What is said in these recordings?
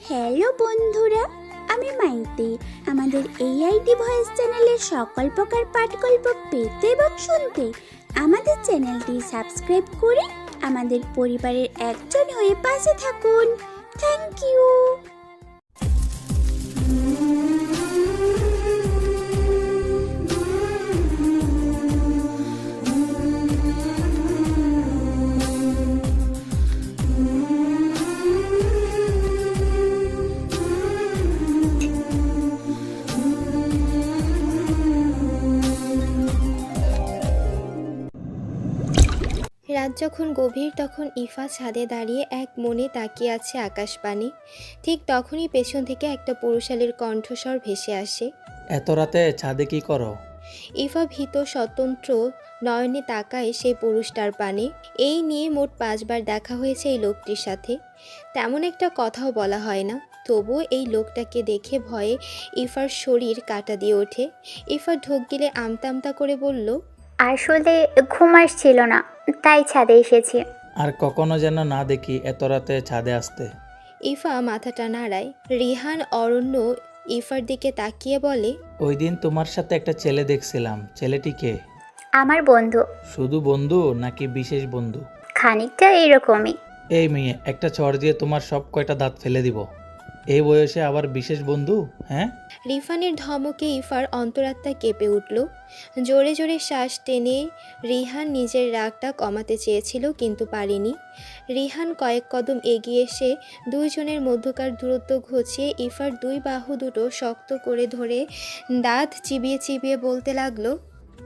Hello বন্ধুরা, আমি মাইতি। আমাদের AID ভয়েস চ্যানেলের সকল প্রকার পাঠগল্প পেতে এবং শুনতে আমাদের চ্যানেলটি সাবস্ক্রাইব করে আমাদের পরিবারের একজন হয়ে পাশে থাকুন। Thank you. রাত যখন গভীর তখন ইফা ছাদে দাঁড়িয়ে এক মনে তাকিয়ে আছে আকাশবাণী। ঠিক তখনই পেছন থেকে একটা পুরুষালীর কণ্ঠস্বর ভেসে আসে। এত রাতে ছাদে কি করো? ইফা ভীত স্বতন্ত্র নয়নে তাকায় সেই পুরুষটার পানে। এই নিয়ে মোট 5 বার দেখা হয়েছে এই লোকটির সাথে। তেমন একটা কথাও বলা হয় না, তবুও এই লোকটাকে দেখে ভয়ে ইফার শরীর কাঁটা দিয়ে ওঠে। ইফা ঢোক গিলে আমতা আমতা করে বলল, আসলে ঘুম আসছিল না, তাই ছাদে এসেছি। আর কখনো যেন না দেখি এত রাতে ছাদে আসতে। ইফা মাথাটা নাড়ায়। রিহান অরণ্য ইফার দিকে তাকিয়ে বলে, ওই দিন তোমার সাথে একটা ছেলে দেখছিলাম, ছেলেটি কে? আমার বন্ধু। শুধু বন্ধু নাকি বিশেষ বন্ধু? খানিকটা এইরকমই। এই মেয়ে, একটা চড় দিয়ে তোমার সব কয়টা দাঁত ফেলে দিব। এই বয়সে আবার বিশেষ বন্ধু? হ্যাঁ। রিফানের ধমকে ইফার অন্তরাত্মা কেঁপে উঠল। জোরে জোরে শ্বাস টেনে রিহান নিজের রাগটা কমাতে চেয়েছিল, কিন্তু পারেনি। রিহান কয়েক কদম এগিয়ে এসে দুইজনের মধ্যকার দূরত্ব ঘুচিয়ে ইফার 2 বাহু দুটো শক্ত করে ধরে দাঁত চিবিয়ে চিবিয়ে বলতে লাগলো,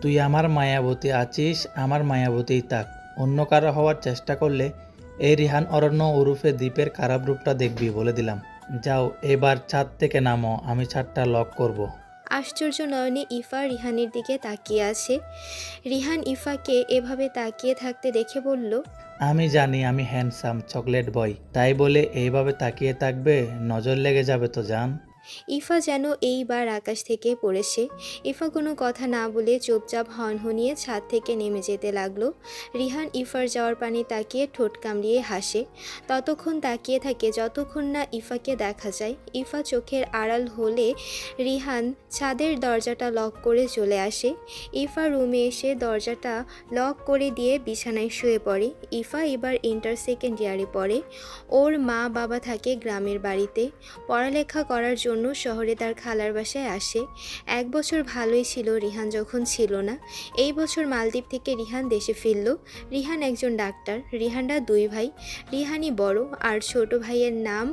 তুই আমার মায়াবতী আছিস, আমার মায়াবতীই থাক। অন্য কারো হওয়ার চেষ্টা করলে এই রিহান অরণ্য ওরফে দ্বীপের খারাপ রূপটা দেখবি, বলে দিলাম। যাও এবার ছাদ থেকে নামো, আমি ছাদটা লক করব। আশ্চর্য নয়নে ইফা রিহানের দিকে তাকিয়ে আছে। রিহান ইফাকে এভাবে তাকিয়ে থাকতে দেখে বলল, আমি জানি আমি হ্যান্ডসাম চকলেট বয়, তাই বলে এইভাবে তাকিয়ে থাকবে? নজর লেগে যাবে তো জান। ইফা যেন এইবার আকাশ থেকে পড়েছে। ইফা কোনো কথা না বলে চুপচাপ হনহনিয়ে ছাদ থেকে নেমে যেতে লাগলো। রিহান ইফার যাওয়ার পানে তাকিয়ে ঠোঁট কামড়িয়ে হাসে। ততক্ষণ তাকিয়ে থাকে যতক্ষণ না ইফাকে দেখা যায়। ইফা চোখের আড়াল হলে রিহান ছাদের দরজাটা লক করে চলে আসে। ইফা রুমে এসে দরজাটা লক করে দিয়ে বিছানায় শুয়ে পড়ে। ইফা এবার ইন্টার সেকেন্ড ইয়ারে পড়ে। ওর মা বাবা থাকে গ্রামের বাড়িতে। পড়ালেখা করার জন্য শহরে তার খালার বাসায় আসে। 1 বছর ভালোই ছিল রিহান যখন ছিল না। এই বছর মালদ্বীপ থেকে রিহান দেশে ফিরল। রিহান একজন ডাক্তার। রিহানরা 2 ভাই। রিহানই বড়, আর ছোট ভাইয়ের নাম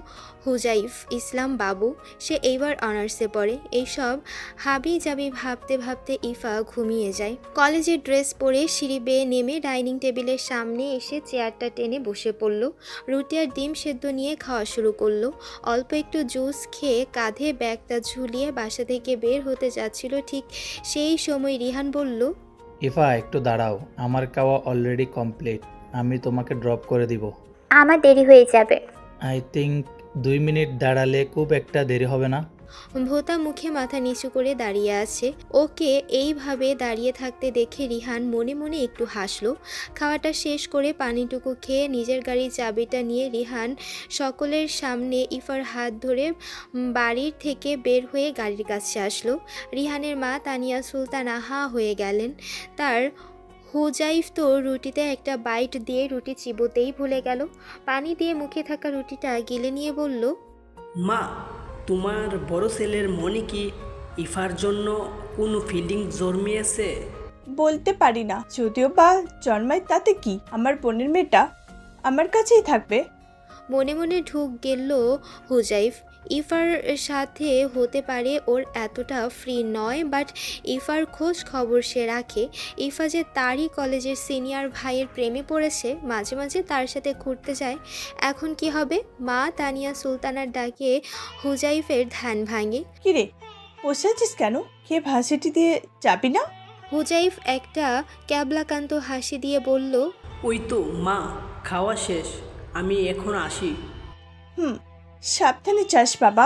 হুজাইফ ইসলাম বাবু। সে এইবার অনার্সে পড়ে। এইসব হাবি জাবি ভাবতে ভাবতে ইফা ঘুমিয়ে যায়। কলেজের ড্রেস পরে সিঁড়ি বেয়ে নেমে ডাইনিং টেবিলের সামনে এসে চেয়ারটা টেনে বসে পড়ল। রুটি আর ডিম সেদ্ধ নিয়ে খাওয়া শুরু করলো। অল্প একটু জুস খেয়ে কাঁধে ব্যাগটা ঝুলিয়ে বাসা থেকে বের হতে যাচ্ছিল। ঠিক সেই সময় রিহান বলল, ইফা একটু দাঁড়াও, আমার খাওয়া অলরেডি কমপ্লিট, আমি তোমাকে ড্রপ করে দিব। আমার দেরি হয়ে যাবে। আই থিঙ্ক 2 মিনিট দাঁড়ালে খুব একটা দেরি হবে না। ভোতা মুখে মাথা নিচু করে দাঁড়িয়ে আছে। ওকে এইভাবে দাঁড়িয়ে থাকতে দেখে রিহান মনে মনে একটু হাসলো। খাওয়াটা শেষ করে পানিটুকু খেয়ে নিজের গাড়ির চাবিটা নিয়ে রিহান সকলের সামনে ইফার হাত ধরে বাড়ির থেকে বের হয়ে গাড়ির কাছে আসলো। রিহানের মা তানিয়া সুলতান আহা হয়ে গেলেন। তার হুজাইফ তো রুটিতে একটা বাইট দিয়ে রুটি চিবোতেই ভুলে গেল। পানি দিয়ে মুখে থাকা রুটিটা গিলে নিয়ে বলল, মা, তোমার বড় ছেলের মনে কি ইফার জন্য কোনো ফিলিং জন্মিয়েছে? বলতে পারি না, যদিও বা জন্মায় তাতে কি, আমার বোনের মেয়েটা আমার কাছেই থাকবে। মনে মনে ঢুক গেল হুজাইফ। ইফার সাথে হতে পারে ওর এতটা ফ্রি নয়, বাট ইফার খোঁজ খবর সে রাখে। ইফা যে তারই কলেজের সিনিয়র ভাইয়ের প্রেমে পড়েছে, মাঝে মাঝে তার সাথে ঘুরতে যায়। এখন কি হবে? মা তানিয়া সুলতানার ডাকে হুজাইফের ধ্যান ভাঙে। কিরে, বসে আছিস কেন? কে ভাসিটি দিয়ে যাবি না? হুজাইফ একটা ক্যাবলাকান্ত হাসি দিয়ে বলল, ওই তো মা, খাওয়া শেষ, আমি এখন আসি। সাবধানে যাস বাবা।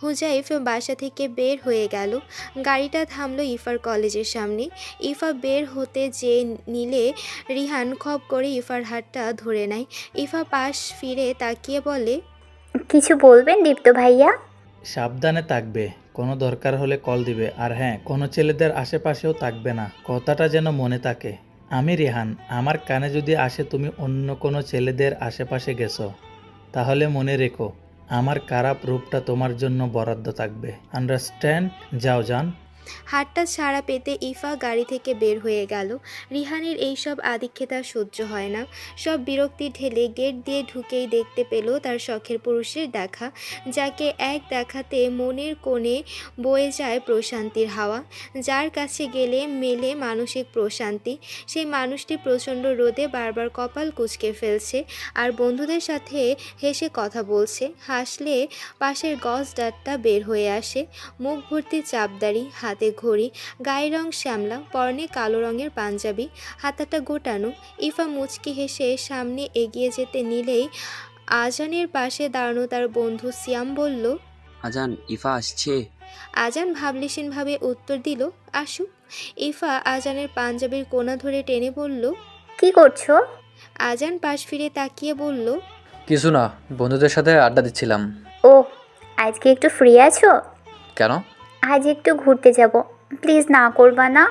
হুজাইফ বাসা থেকে বের হয়ে গেল। গাড়িটা থামলো ইফার কলেজের সামনে। ইফা বের হতে যেয়ে নিলে রিহান খপ করে ইফার হাতটা ধরে নেয়। ইফা পাশ ফিরে তাকিয়ে বলে, কিছু বলবেন দীপ্ত ভাইয়া? সাবধানে থাকবে, কোনো দরকার হলে কল দিবে। আর হ্যাঁ, কোনো ছেলেদের আশেপাশেও থাকবে না, কথাটা যেন মনে থাকে। আমি রিহান, আমার কানে যদি আসে তুমি অন্য কোনো ছেলেদের আশেপাশে গেছো, তাহলে মনে রেখো আমার খারাপ রূপটা তোমার জন্য বরাদ্দ থাকবে। আন্ডারস্ট্যান্ড? যাও যান। হাতটা ছাড়া পেতে ইফা গাড়ি থেকে বের হয়ে গেল। রিহানের এইসব আদিক্ষেতা সহ্য হয় না। সব বিরক্তি ঢেলে গেট দিয়ে ঢুকেই দেখতে পেল তার শখের পুরুষের দেখা, যাকে এক দেখাতে মনের কোণে বয়ে যায় প্রশান্তির হাওয়া। যার কাছে গেলে মেলে মানসিক প্রশান্তি। সেই মানুষটি প্রচণ্ড রোদে বারবার কপাল কুঁচকে ফেলছে আর বন্ধুদের সাথে হেসে কথা বলছে। হাসলে পাশের গজডাটটা বের হয়ে আসে। মুখ ভর্তি চাপদাড়ি, হাতে ঘড়ি, গায়ের রং শ্যামলা, পরনে কালো রঙের পাঞ্জাবি, হাতাটা গোটানো। ইফা মুচকি হেসে সামনে এগিয়ে যেতে নিলেই আজানের পাশে দাঁড়ানো তার বন্ধু সিয়াম বলল, আজান, ইফা আসছে। আজান ভাবলেশীনভাবে উত্তর দিল, আসুক। ইফা আজানের পাঞ্জাবির কোনা ধরে টেনে বলল, কি করছো? আজান পাশ ফিরে তাকিয়ে বলল, কিছু না, বন্ধুদের সাথে আড্ডা দিচ্ছিলাম। ও, আজকে একটু ফ্রি আছো? কেন? আজ একটু ঘুরতে যাব, প্লিজ না করবা না?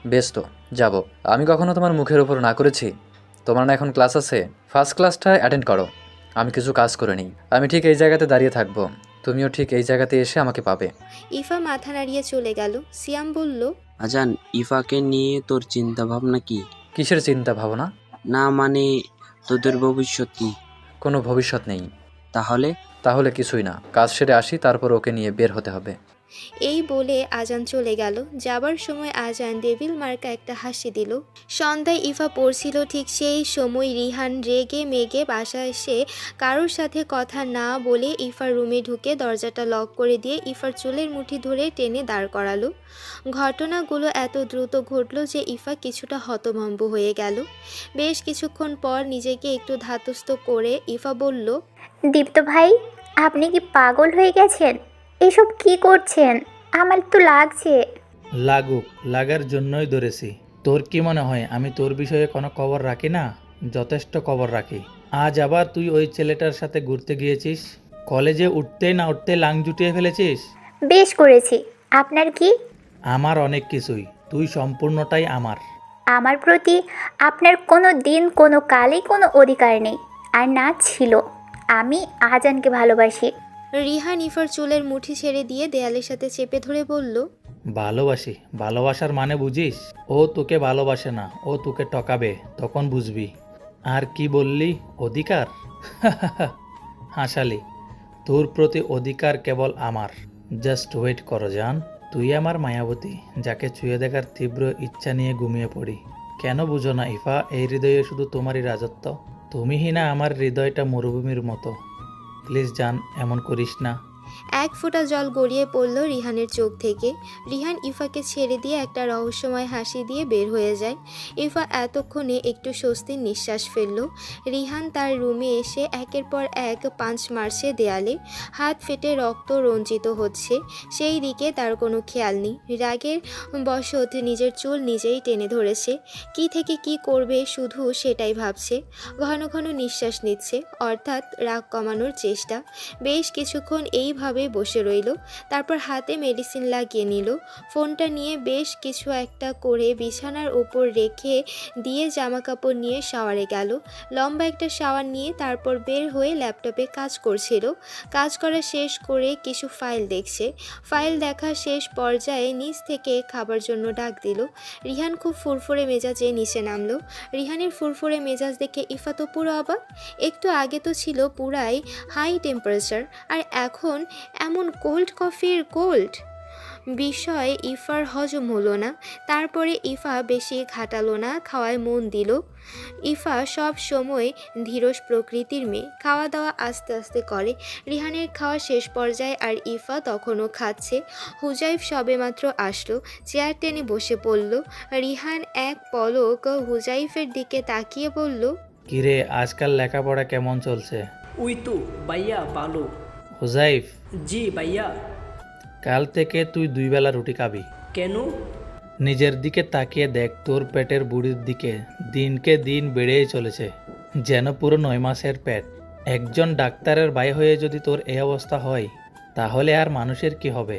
বেশ তো, যাব। আমি কখনো তোমার মুখের উপর না করেছি? তোমার না এখন ক্লাস আছে, ফার্স্ট ক্লাসটা অ্যাটেন্ড করো। আমি কিছু কাজ করে নিই। আমি ঠিক এই জায়গাতে দাঁড়িয়ে থাকবো, তুমিও ঠিক এই জায়গাতে এসে আমাকে পাবে। ইফা মাথা নাড়িয়ে চলে গেল। সিয়াম বলল, আজান, ইফাকে নিয়ে তোর চিন্তা ভাবনা কি? কিসের চিন্তা ভাবনা? না মানে তোদের ভবিষ্যৎ কি? কোনো ভবিষ্যৎ নেই। তাহলে? তাহলে কিছুই না, কাজ সেরে আসি, তারপর ওকে নিয়ে বের হতে হবে। এই বলে আজান চলে গেল। যাবার সময় আজান ডেভিল মার্কা একটা হাসি দিল। সন্ধ্যায় ইফা পড়ছিল, ঠিক সেই সময় রিহান রেগে মেগে বাসা এসে কারোর সাথে কথা না বলে ইফার রুমে ঢুকে দরজাটা লক করে দিয়ে ইফার চুলের মুঠি ধরে টেনে দাঁড় করালো। ঘটনাগুলো এত দ্রুত ঘটল যে ইফা কিছুটা হতভম্ব হয়ে গেল। বেশ কিছুক্ষণ পর নিজেকে একটু ধাতস্থ করে ইফা বলল, দীপ্ত ভাই, আপনি কি পাগল হয়ে গেছেন? এসব কি করছেন? আমার তো লাগছে। লাগুক, লাগার জন্যই ধরেছি। তোর কি মনে হয় আমি তোর বিষয়ে কোনো খবর রাখি না? যথেষ্ট খবর রাখি। আজ আবার তুই ওই ছেলেটার সাথে ঘুরতে গিয়েছিস, কলেজে উঠতেই না উঠতে লাং জুটিয়ে ফেলেছিস। বেশ করেছি। আপনার কি? আমার অনেক কিছুই, তুই সম্পূর্ণটাই আমার। আমার প্রতি আপনার কোনো দিন কোনো কালই কোনো অধিকার নেই, আর না ছিল। আমি আজানকে ভালোবাসি। রিহান ইফার চুলের মুঠি ছেড়ে দিয়ে দেয়ালের সাথে চেপে ধরে বলল, ভালোবাসি? ভালোবাসার মানে বুঝিস? ও তোকে ভালোবাসে না, ও তোকে টকাবে, তখন বুঝবি। আর কি বললি? অধিকার? হাসালি। তোর প্রতি অধিকার কেবল আমার। জাস্ট ওয়েট করো জান। তুই আমার মায়াবতী, যাকে ছুঁয়ে দেখার তীব্র ইচ্ছা নিয়ে ঘুমিয়ে পড়ি। কেন বুঝো না ইফা, এই হৃদয়ে শুধু তোমারই রাজত্ব। তুমিই না আমার হৃদয়টা মরুভূমির মতো। প্লিজ জান, এমন করিস না। এক ফোঁটা জল গড়িয়ে পড়ল রিহানের চোখ থেকে। রিহান ইফাকে ছেড়ে দিয়ে একটা রহস্যময় হাসি দিয়ে বের হয়ে যায়। ইফা এতক্ষণে একটু স্বস্তির নিঃশ্বাস ফেলল। রিহান তার রুমে এসে একের পর এক পাঁচ মারছে দেয়ালে। হাত ফেটে রক্ত রঞ্জিত হচ্ছে, সেই দিকে তার কোনো খেয়াল নেই। রাগের বশত নিজের চুল নিজেই টেনে ধরেছে। কি থেকে কি করবে শুধু সেটাই ভাবছে। ঘন ঘন নিঃশ্বাস নিচ্ছে, অর্থাৎ রাগ কমানোর চেষ্টা। বেশ কিছুক্ষণ এইভাবে বসে রইল। তারপর হাতে মেডিসিন লাগিয়ে নিল। ফোনটা নিয়ে বেশ কিছু একটা করে বিছানার ওপর রেখে দিয়ে জামা কাপড় নিয়ে শাওয়ারে গেল। লম্বা একটা শাওয়ার নিয়ে তারপর বের হয়ে ল্যাপটপে কাজ করছিল। কাজ করা শেষ করে কিছু ফাইল দেখছে। ফাইল দেখা শেষ পর্যায়ে নিচ থেকে খাবার জন্য ডাক দিল। রিহান খুব ফুরফুরে মেজাজে নিচে নামলো। রিহানের ফুরফুরে মেজাজ দেখে ইফা তো পুরো অবাক। একটু আগে তো ছিল পুরাই হাই টেম্পারেচার, আর এখন এমন কোল্ড কফির কোল্ড। বিষয় ইফার হজম হলো না। তারপরে ইফা বেশি ঘাটালো না, খাওয়ায় মন দিল। ইফা সব সময় ধীরস প্রকৃতির মেয়ে, খাওয়া দাওয়া আস্তে আস্তে করে। রিহানের খাওয়া শেষ পর্যায়ে আর ইফা তখনও খাচ্ছে। হুজাইফ সবেমাত্র আসলো, চেয়ার টেনে বসে পড়ল। রিহান এক পলক হুজাইফের দিকে তাকিয়ে বলল, কিরে, আজকাল লেখাপড়া কেমন চলছে? ওই তো ভাইয়া ভালো। হুজাইফ, জি ভাইয়া। কাল থেকে তুই 2 বেলা রুটি খাবি। কেন? নিজের দিকে তাকিয়ে দেখ, তোর পেটের বুড়ির দিকে দিনকে দিন বেড়েই চলেছে, যেন পুরো 9 মাসের পেট। একজন ডাক্তারের ভাই হয়ে যদি তোর এই অবস্থা হয়, তাহলে আর মানুষের কি হবে?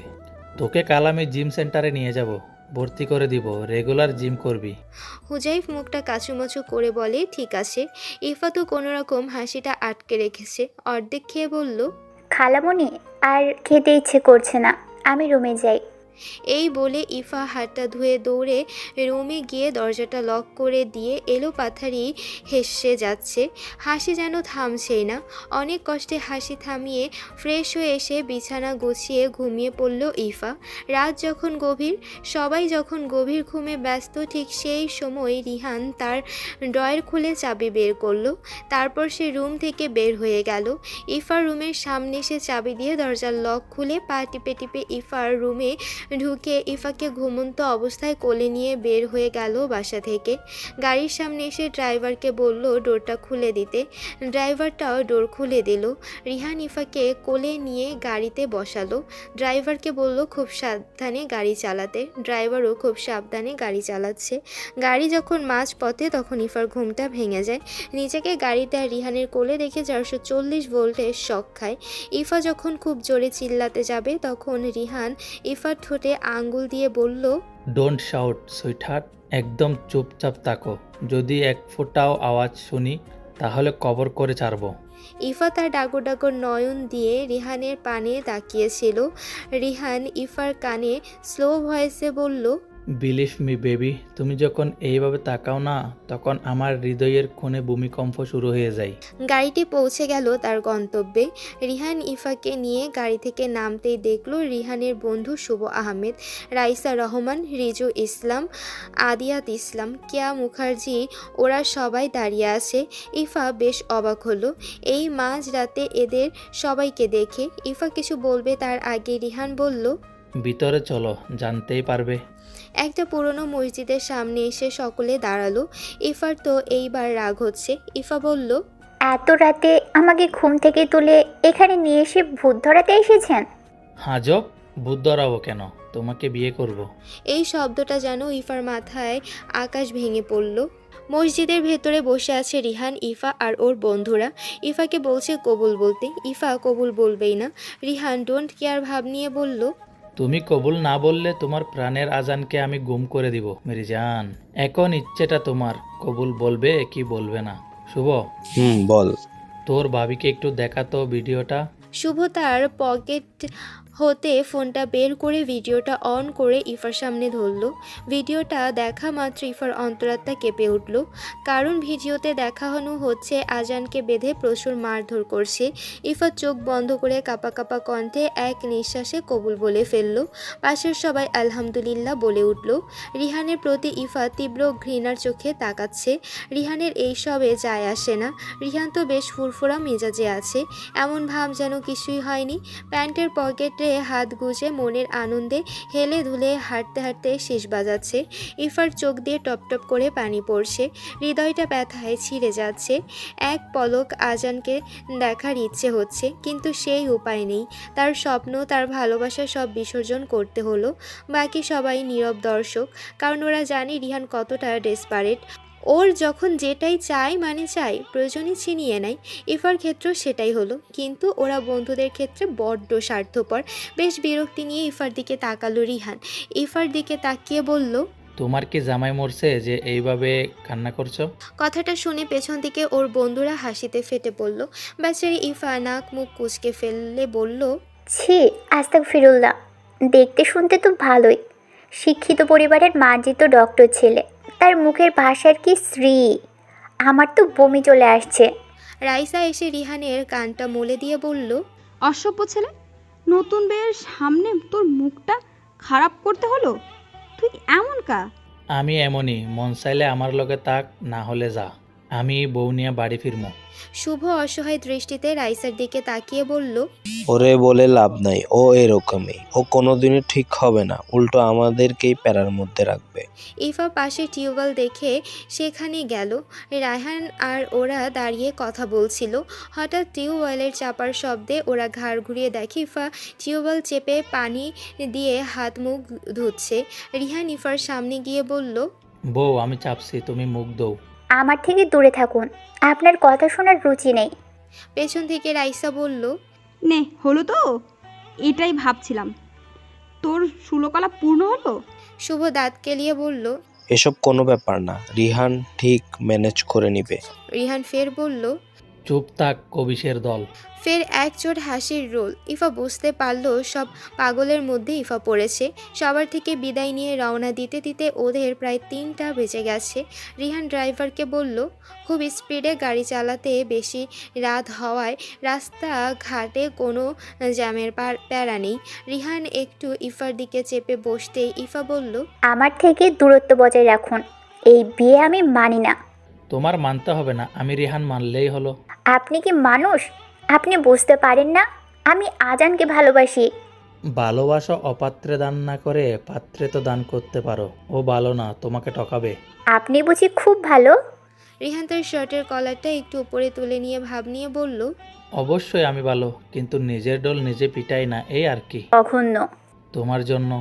তোকে কাল আমি জিম সেন্টারে নিয়ে যাব, ভর্তি করে দিব, রেগুলার জিম করবি। হুজাইফ মুখটা কাচুমাচু করে বলে, ঠিক আছে। ইফা তো কোনোরকম হাসিটা আটকে রেখেছে, অর্ধেক খেয়ে বলল, খালামণি আর খেতে ইচ্ছে করছে না, আমি রুমে যাই। এই বলে ইফা হাতটা ধুয়ে দৌড়ে রুমে গিয়ে দরজাটা লক করে দিয়ে এলো পাথারি হেসে যাচ্ছে। হাসি যেন থামছেই না। অনেক কষ্টে হাসি থামিয়ে ফ্রেশ হয়ে এসে বিছানা গুছিয়ে ঘুমিয়ে পড়ল ইফা। রাত যখন গভীর, সবাই যখন গভীর ঘুমে ব্যস্ত, ঠিক সেই সময় রিহান তার ড্রয়ার খুলে চাবি বের করলো। তারপর সে রুম থেকে বের হয়ে গেল। ইফার রুমের সামনে সে চাবি দিয়ে দরজার লক খুলে পা টিপে টিপে ইফার রুমে ঢুকে ইফাকে ঘুমন্ত অবস্থায় কোলে নিয়ে বের হয়ে গেল বাসা থেকে। গাড়ির সামনে এসে ড্রাইভারকে বলল ডোরটা খুলে দিতে। ড্রাইভারটাও ডোর খুলে দিল। রিহান ইফাকে কোলে নিয়ে গাড়িতে বসালো। ড্রাইভারকে বলল খুব সাবধানে গাড়ি চালাতে। ড্রাইভারও খুব সাবধানে গাড়ি চালাচ্ছে। গাড়ি যখন মাঝ পথে, তখন ইফার ঘুমটা ভেঙে যায়। নিজেকে গাড়িতে আর রিহানের কোলে দেখে 440 ভোল্টের শক খায়। ইফা যখন খুব জোরে চিল্লাতে যাবে, তখন রিহান ইফার ঠোঁটে আঙ্গুল দিয়ে বলল, ডোন্ট শাউট সুইটহার্ট, একদম চুপচাপ থাকো। যদি এক ফোঁটাও আওয়াজ শুনি, তাহলে কবর করে ছাড়বো। ইফা তার ডাগর ডাগর নয়ন দিয়ে রিহানের পানে তাকিয়েছিল। রিহান ইফার কানে স্লো ভয়েসে বলল, বিলিভ মি বেবি, তুমি যখন এইভাবে তাকাও না, তখন আমার হৃদয়ের কোণে ভূমিকম্প শুরু হয়ে যায়। গাড়িটি পৌঁছে গেল তার গন্তব্যে। রিহান ইফাকে নিয়ে গাড়ি থেকে নামতেই দেখল রিহানের বন্ধু শুভ আহমেদ, রাইসা রহমান, রিজু ইসলাম, আদিয়াত ইসলাম, কেয়া মুখার্জি, ওরা সবাই দাঁড়িয়ে আছে। ইফা বেশ অবাক হলো এই মাঝ রাতে এদের সবাইকে দেখে। ইফা কিছু বলবে তার আগে রিহান বলল, ভিতরে চলো, জানতেই পারবে। একটা পুরনো মসজিদের সামনে এসে সকলে দাঁড়ালো। ইফার তো এইবার রাগ হচ্ছে। ইফা বলল, এত রাতে আমাকে ঘুম থেকে তুলে এখানে নিয়ে এসে ভূত ধরাতে এসেছেন? হাজব, ভূত ধরাবো কেন? তোমাকে বিয়ে করব। এই শব্দটা যেন ইফার মাথায় আকাশ ভেঙে পড়ল। মসজিদের ভেতরে বসে আছে রিহান, ইফা আর ওর বন্ধুরা। ইফাকে বলছে কবুল বলতে। ইফা কবুল বলবেই না। রিহান ডোন্ট কেয়ার ভাব নিয়ে বলল, তুমি কবুল না বললে তোমার প্রাণের আজানকে আমি গুম করে দিব মেরি জান। এখন ইচ্ছেটা তোমার, কবুল বলবে কি বলবে না। শুভ, বল। তোর ভাবিকে একটু দেখাতো ভিডিওটা। শুভ তার পকেট হতে ফোনটা বের করে ভিডিওটা অন করে ইফার সামনে ধরল। ভিডিওটা দেখা মাত্র ইফার অন্তরাত্মা কেঁপে উঠল। কারণ ভিডিওতে দেখানো হচ্ছে আজানকে বেঁধে প্রচুর মারধর করছে। ইফা চোখ বন্ধ করে কাঁপা কাঁপা কণ্ঠে এক নিঃশ্বাসে কবুল বলে ফেলল। পাশের সবাই আলহামদুলিল্লাহ বলে উঠল। রিহানের প্রতি ইফা তীব্র ঘৃণার চোখে তাকাচ্ছে। রিহানের এইসবে যায় আসে না। রিহান তো বেশ ফুরফুরা মেজাজে আছে, এমন ভাব যেন কিছুই হয়নি। প্যান্টের পকেটে হাত গুজে মনের আনন্দে হেলে ধুলে হাঁটতে হাঁটতে শীষ বাজাচ্ছে। ইফার চোখ দিয়ে টপ টপ করে পানি পড়ছে, হৃদয়টা ব্যথায় ছিঁড়ে যাচ্ছে। এক পলক আজানকে দেখার ইচ্ছে হচ্ছে, কিন্তু সেই উপায় নেই। তার স্বপ্ন, তার ভালোবাসা সব বিসর্জন করতে হলো। বাকি সবাই নীরব দর্শক, কারণ ওরা জানে রিহান কতটা ডেসপারেট। ওর যখন যেটাই চাই মানে চাই, প্রয়োজনে ছিনিয়ে নেয়। ইফার ক্ষেত্রেও সেটাই হলো, কিন্তু ওরা বন্ধুদের ক্ষেত্রে বড্ড স্বার্থপর। বেশ বিরক্তি নিয়ে ইফার দিকে তাকালো রিহান। ইফার দিকে তাকিয়ে বলল, তোমার কি জামাই মরছে যে এইভাবে কান্না করছো? কথাটা শুনে পেছন থেকে ওর বন্ধুরা হাসিতে ফেটে পড়ল। বেচারি ইফা নাক মুখ কুঁচকে ফেললে বলল, ছি, আস্তাগফিরুল্লাহ। দেখতে শুনতে তো ভালোই, শিক্ষিত পরিবারের মার্জিত ডক্টর ছেলে, তার মুখের ভাষার কি শ্রী! আমার তো বমি চলে আসছে। রাইসা এসে রিহানের কানটা মুলে দিয়ে বলল, অসভ্য ছেলে, নতুন বিয়ের সামনে তোর মুখটা খারাপ করতে হলো? তুই এমন কা? আমি এমনই, মন চাইলে আমার লগে তাক, না হলে যা। আমি বউ নিয়ে বাড়ি ফিরবো। শুভ অসহায় দৃষ্টিতে রাইসার দিকে তাকিয়ে বলল, ওরে বলে লাভ নাই, ও এরকমই, ও কোনোদিনই ঠিক হবে না, উল্টো আমাদেরকেই প্যারার মধ্যে রাখবে। ইফা পাশে টিউবওয়েল দেখে সেখানে গেল। রায়হান আর ওরা দাঁড়িয়ে কথা বলছিল। হঠাৎ টিউবওয়েলের চাপার শব্দে ওরা ঘাড় ঘুরিয়ে দেখে ইফা টিউবওয়েল চেপে পানি দিয়ে হাত মুখ ধুচ্ছে। রিহান ইফার সামনে গিয়ে বলল, বউ আমি চাপছি, তুমি মুখ দৌ। আমার থেকে দূরে থাকুন, আপনার কথা শোনার রুচি নেই। পেছন থেকে রাইসা বলল, নে হলো তো, এটাই ভাবছিলাম। তোর ষোলকলা পূর্ণ হলো। শুভ দাঁত কেলিয়ে বলল। এসব কোনো ব্যাপার না, রিহান ঠিক ম্যানেজ করে নিবে। রিহান ফের বলল। চুপ থাক কবিশের দল। ফের একজোট হাসির রোল। ইফা বুঝতে পারল সব পাগলের মধ্যে ইফা পড়েছে। সবার থেকে বিদায় নিয়ে রওনা দিতে দিতে ওদের প্রায় 3টা বেজে গেছে। রিহান ড্রাইভারকে বলল, খুব স্পিডে গাড়ি চালাতে, বেশি রাত হওয়ায় রাস্তা ঘাটে কোনো জ্যামের প্যারা নেই। রিহান একটু ইফার দিকে চেপে বসতেই ইফা বলল, আমার থেকে দূরত্ব বজায় রাখুন, এই বিয়ে আমি মানি না। তোমার মানতে হবে না, আমি রিহান মানলেই হলো। আপনি কি মানুষ? আপনি বুঝতে পারেন না আমি আজানকে ভালোবাসি। ভালোবাসা অপাত্রে দান না করে পাত্রে তো দান করতে পারো। ও ভালো না, তোমাকে ঠকাবে। আপনি বুঝি খুব ভালো? রিহান তার শার্টের কলারটা একটু উপরে তুলে নিয়ে ভাব নিয়ে বলল, অবশ্যই আমি ভালো, কিন্তু নিজের ডোল নিজে পিটাই না, এই আর কি। অঘন্য। তোমার জন্য।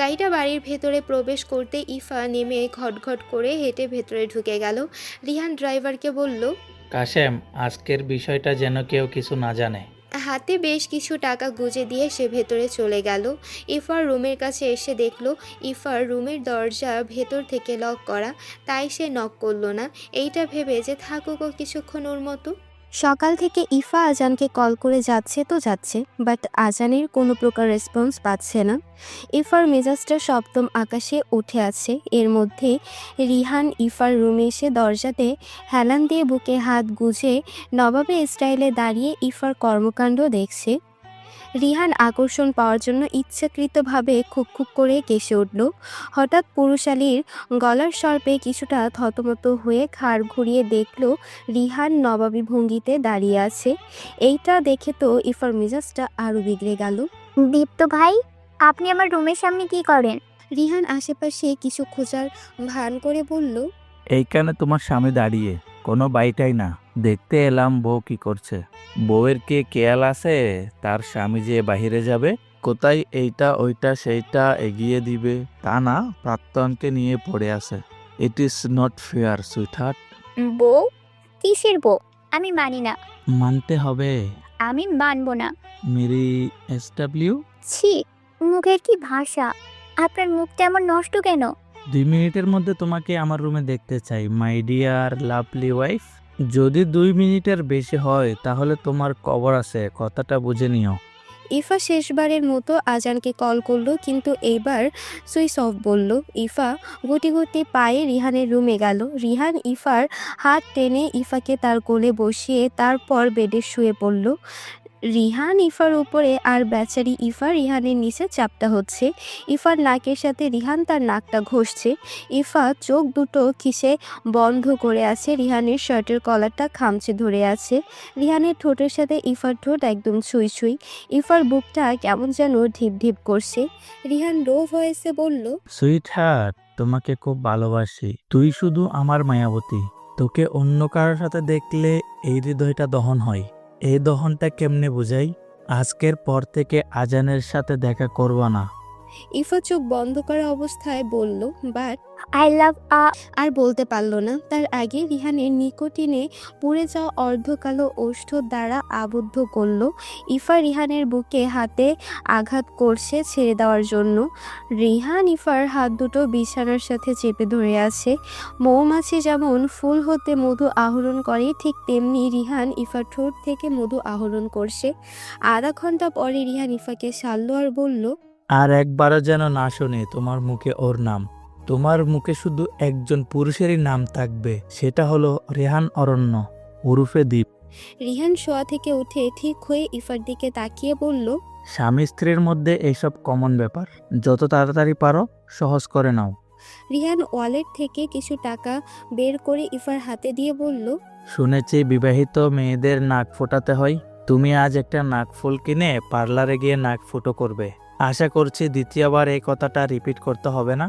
গাড়িটা বাড়ির ভেতরে প্রবেশ করতে ইফা নেমে ঘটঘট করে হেঁটে ভেতরে ঢুকে গেল। রিহান ড্রাইভারকে বলল, কাশেম, আজকের বিষয়টা যেন কেউ কিছু না জানে। হাতে বেশ কিছু টাকা গুজে দিয়ে সে ভেতরে চলে গেল। ইফার রুমের কাছে এসে দেখল ইফার রুমের দরজা ভেতর থেকে লক করা, তাই সে নক করলো না। এইটা ভেবে যে থাকুক কিছুক্ষণ ওর মতো। সকাল থেকে ইফা আজানকে কল করে যাচ্ছে তো যাচ্ছে, বাট আজানের কোনো প্রকার রেসপন্স পাচ্ছে না। ইফার মেজাজটা সপ্তম আকাশে উঠে আছে। এর মধ্যে রিহান ইফার রুমে এসে দরজাতে হেলান দিয়ে বুকে হাত গুজে নবাবে স্টাইলে দাঁড়িয়ে ইফার কর্মকাণ্ড দেখছে। রিহান আকর্ষণ পাওয়ার জন্য ইচ্ছাকৃতভাবে খুক করে কেসে উঠল। হঠাৎ পুরুষালীর গলার স্বর পেয়ে কিছুটা থতমত হয়ে ঘাড় ঘুরিয়ে দেখল রিহান নবাবী ভঙ্গিতে দাঁড়িয়ে আছে। এইটা দেখে তো ইফার মেজাজটা আরও বিগড়ে গেল। দীপ্ত ভাই, আপনি আমার রুমের সামনে কি করেন? রিহান আশেপাশে কিছু খোঁজার ভান করে বলল, এইখানে তোমার স্বামী দাঁড়িয়ে, কোনো বাইটাই না, দেখতে এলাম বউ কি করছে। বউয়ের কে খেয়াল আছে তার স্বামী যে বাহিরে যাবে, কোথায় এইটা ওইটা সেইটা এগিয়ে দিবে তা না, প্রাক্তনকে নিয়ে পড়ে আছে। It is not fair sweetheart. বউ? কিসের বউ? আমি মানি না। মানতে হবে। আমি মানবো না। মেরি SW। ছি, মুখের কি ভাষা! আপনার মুখটা এমন নষ্ট কেন? 2 মিনিটের মধ্যে তোমাকে আমার রুমে দেখতে চাই, মাই ডিয়ার লাভলি ওয়াইফ। যদি 2 মিনিটের বেশি হয় তাহলে তোমার কবর আছে, কথাটা বুঝে নিও। ইফা শেষবারের মতো আজানকে কল করলো, কিন্তু এইবার সুইচ অফ বলল। ইফা গুটি গুটি পায়ে রিহানের রুমে গেল। রিহান ইফার হাত টেনে ইফাকে তার কোলে বসিয়ে তারপর বেডে শুয়ে পড়ল। রিহান ইফার উপরে আর বেচারি ইফা রিহানের নিচে চাপটা হচ্ছে। ইফার নাকের সাথে রিহান তার নাকটা ঘষছে। ইফা চোখ দুটো খিসে বন্ধ করে আছে। রিহানের শার্টের কলারটা খামচে ধরে আছে। রিহানের ঠোঁটের সাথে ইফার ঠোঁট একদম ছুঁই ছুঁই। ইফার বুকটা কেমন যেন ঢিপ ঢিপ করছে। রিহান লো ভয়েসে বলল, সুইটহার্ট, তোমাকে খুব ভালোবাসি, তুই শুধু আমার মায়াবতী। তোকে অন্য কারোর সাথে দেখলে এই হৃদয়টা দহন হয়। এই দহনটা কেমনে বুঝাই? আজকের পর থেকে আজানের সাথে দেখা করবা না। ইফা চোখ বন্ধ করা অবস্থায় বলল, বাট আই লাভ আর বলতে পারল না। তার আগে রিহানের নিকোটিনে পুড়ে যাওয়া অর্ধকালো ওষ্ঠ দ্বারা আবদ্ধ করলো। ইফা রিহানের বুকে হাতে আঘাত করছে ছেড়ে দেওয়ার জন্য। রিহান ইফার হাত দুটো বিছানার সাথে চেপে ধরে আছে। মৌমাছি যেমন ফুল হতে মধু আহরণ করে, ঠিক তেমনি রিহান ইফার ঠোঁট থেকে মধু আহরণ করছে। আধা ঘন্টা পরে রিহান ইফাকে সারল আর বলল, আর একবারও যেন না শুনে তোমার মুখে ওর নাম। তোমার মুখে শুধু একজন পুরুষেরই নাম থাকবে, সেটা হলো রেহান অরণ্য ওরফে দ্বীপ। রিহান শোয়া থেকে উঠে ঠিক হয়ে ইফার দিকে তাকিয়ে বলল, স্বামী স্ত্রীর মধ্যে এইসব কমন ব্যাপার, যত তাড়াতাড়ি পারো সহজ করে নাও। রিহান ওয়ালেট থেকে কিছু টাকা বের করে ইফার হাতে দিয়ে বলল, শুনেছি বিবাহিত মেয়েদের নাক ফোটাতে হয়। তুমি আজ একটা নাক ফুল কিনে পার্লারে গিয়ে নাক ফুটো করবে। আশা করছি দ্বিতীয়বার এই কথাটা রিপিট করতে হবে না।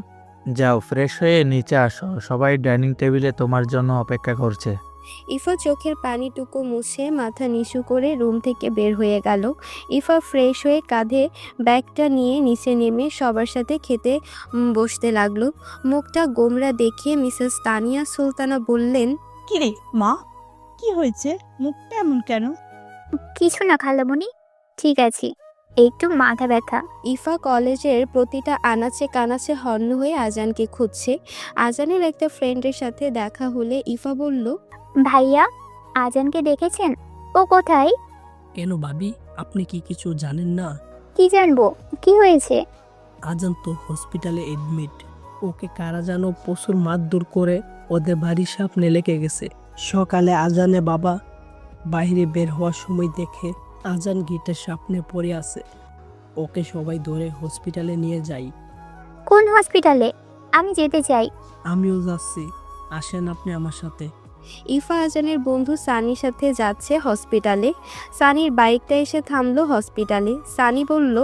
যাও, ফ্রেশ হয়ে নিচে আসো, সবাই ডাইনিং টেবিলে তোমার জন্য অপেক্ষা করছে। ইফা চোখের পানিটুকু মুছে মাথা নিচু করে রুম থেকে বের হয়ে গেল। ইফা ফ্রেশ হয়ে কাঁধে ব্যাগটা নিয়ে নিচে নেমে সবার সাথে খেতে বসতে লাগলো। মুখটা গোমরা দেখে মিসেস তানিয়া সুলতানা বললেন, কিরে মা, কি হয়েছে? মুখটা এমন কেন? কিছু না খালামণি, ঠিক আছি, একটু মাথা ব্যথা। ইফা কলেজের প্রতিটা আনাচে কানাচে হন্য হয়ে আজানকে খুঁজছে। আজানের একটা ফ্রেন্ডের সাথে দেখা হলে ইফা বলল, ভাইয়া, আজানকে দেখেছেন? ও কোথায়? কেন ভাবি, আপনি কি কিছু জানেন না? কি জানবো, কি হয়েছে? আজান তো হসপিটালে এডমিট। ওকে কারা যেন প্রচুর মারধর করে ওদের বাড়ির সামনে লেগে গেছে। সকালে আজানে বাবা বাইরে বের হওয়ার সময় দেখে আজান গেটের সামনে পড়ে আছে। ওকে সবাই ধরে হসপিটালে নিয়ে যাই। কোন হসপিটালে? আমি যেতে চাই। আমিও যাচ্ছি, আসেন আপনি আমার সাথে। ইফা আজানের বন্ধু সানির সাথে যাচ্ছে হসপিটালে। সানির বাইকটা এসে থামলো হসপিটালে। সানি বলল,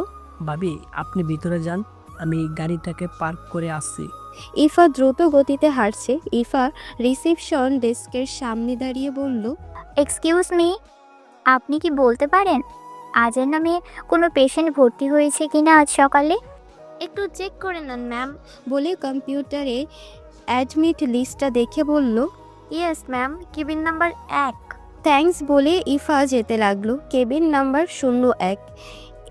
ভাবি আপনি ভিতরে যান, আমি গাড়িটাকে পার্ক করে আসছি। ইফা দ্রুত গতিতে হাঁটছে। ইফা রিসেপশন ডেস্কের সামনে দাঁড়িয়ে বলল, এক্সকিউজ মি, আপনি কি বলতে পারেন আজান নামে কোনো পেশেন্ট ভর্তি হয়েছে কিনা আজ সকালে? একটু চেক করে নেন ম্যাম, বলে কম্পিউটারে অ্যাডমিট লিস্টটা দেখে বলল, yes ma'am, cabin number 1। Thanks বলে ইফা যেতে লাগলো। কেবিন নাম্বার 01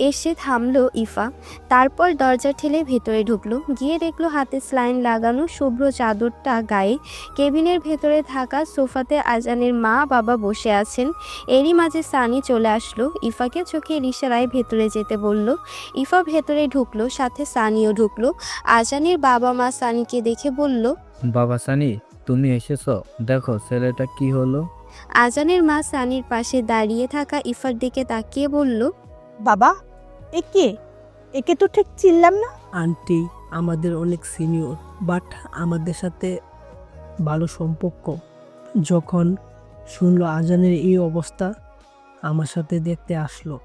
এসে থামলো ইফা। তারপর দরজা ঠেলে ভেতরে ঢুকলো। গিয়ে দেখলো হাতে স্লাইন লাগানো শুভ্র চাদরটা গায়ে। কেবিনের ভেতরে থাকা সোফাতে আজানের মা বাবা বসে আছেন। এরই মাঝে সানি চলে আসলো। ইফাকে চোখের ইশারায় ভেতরে যেতে বলল। ইফা ভেতরে ঢুকলো, সাথে সানিও ঢুকলো। আজানের বাবা মা সানিকে দেখে বলল, বাবা সানি, তুমি এসেছো? দেখো ছেলেটা কি হলো। আজানের মা সানির পাশে দাঁড়িয়ে থাকা ইফার দিকে তাকিয়ে বলল, বাবা, একে তো ঠিক চিনলাম না। আন্টি আমাদের অনেক সিনিয়র, বাট আমাদের সাথে ভালো সম্পর্ক। যখন শুনলো আজানের এই অবস্থা, আমার সাথে দেখতে আসলো।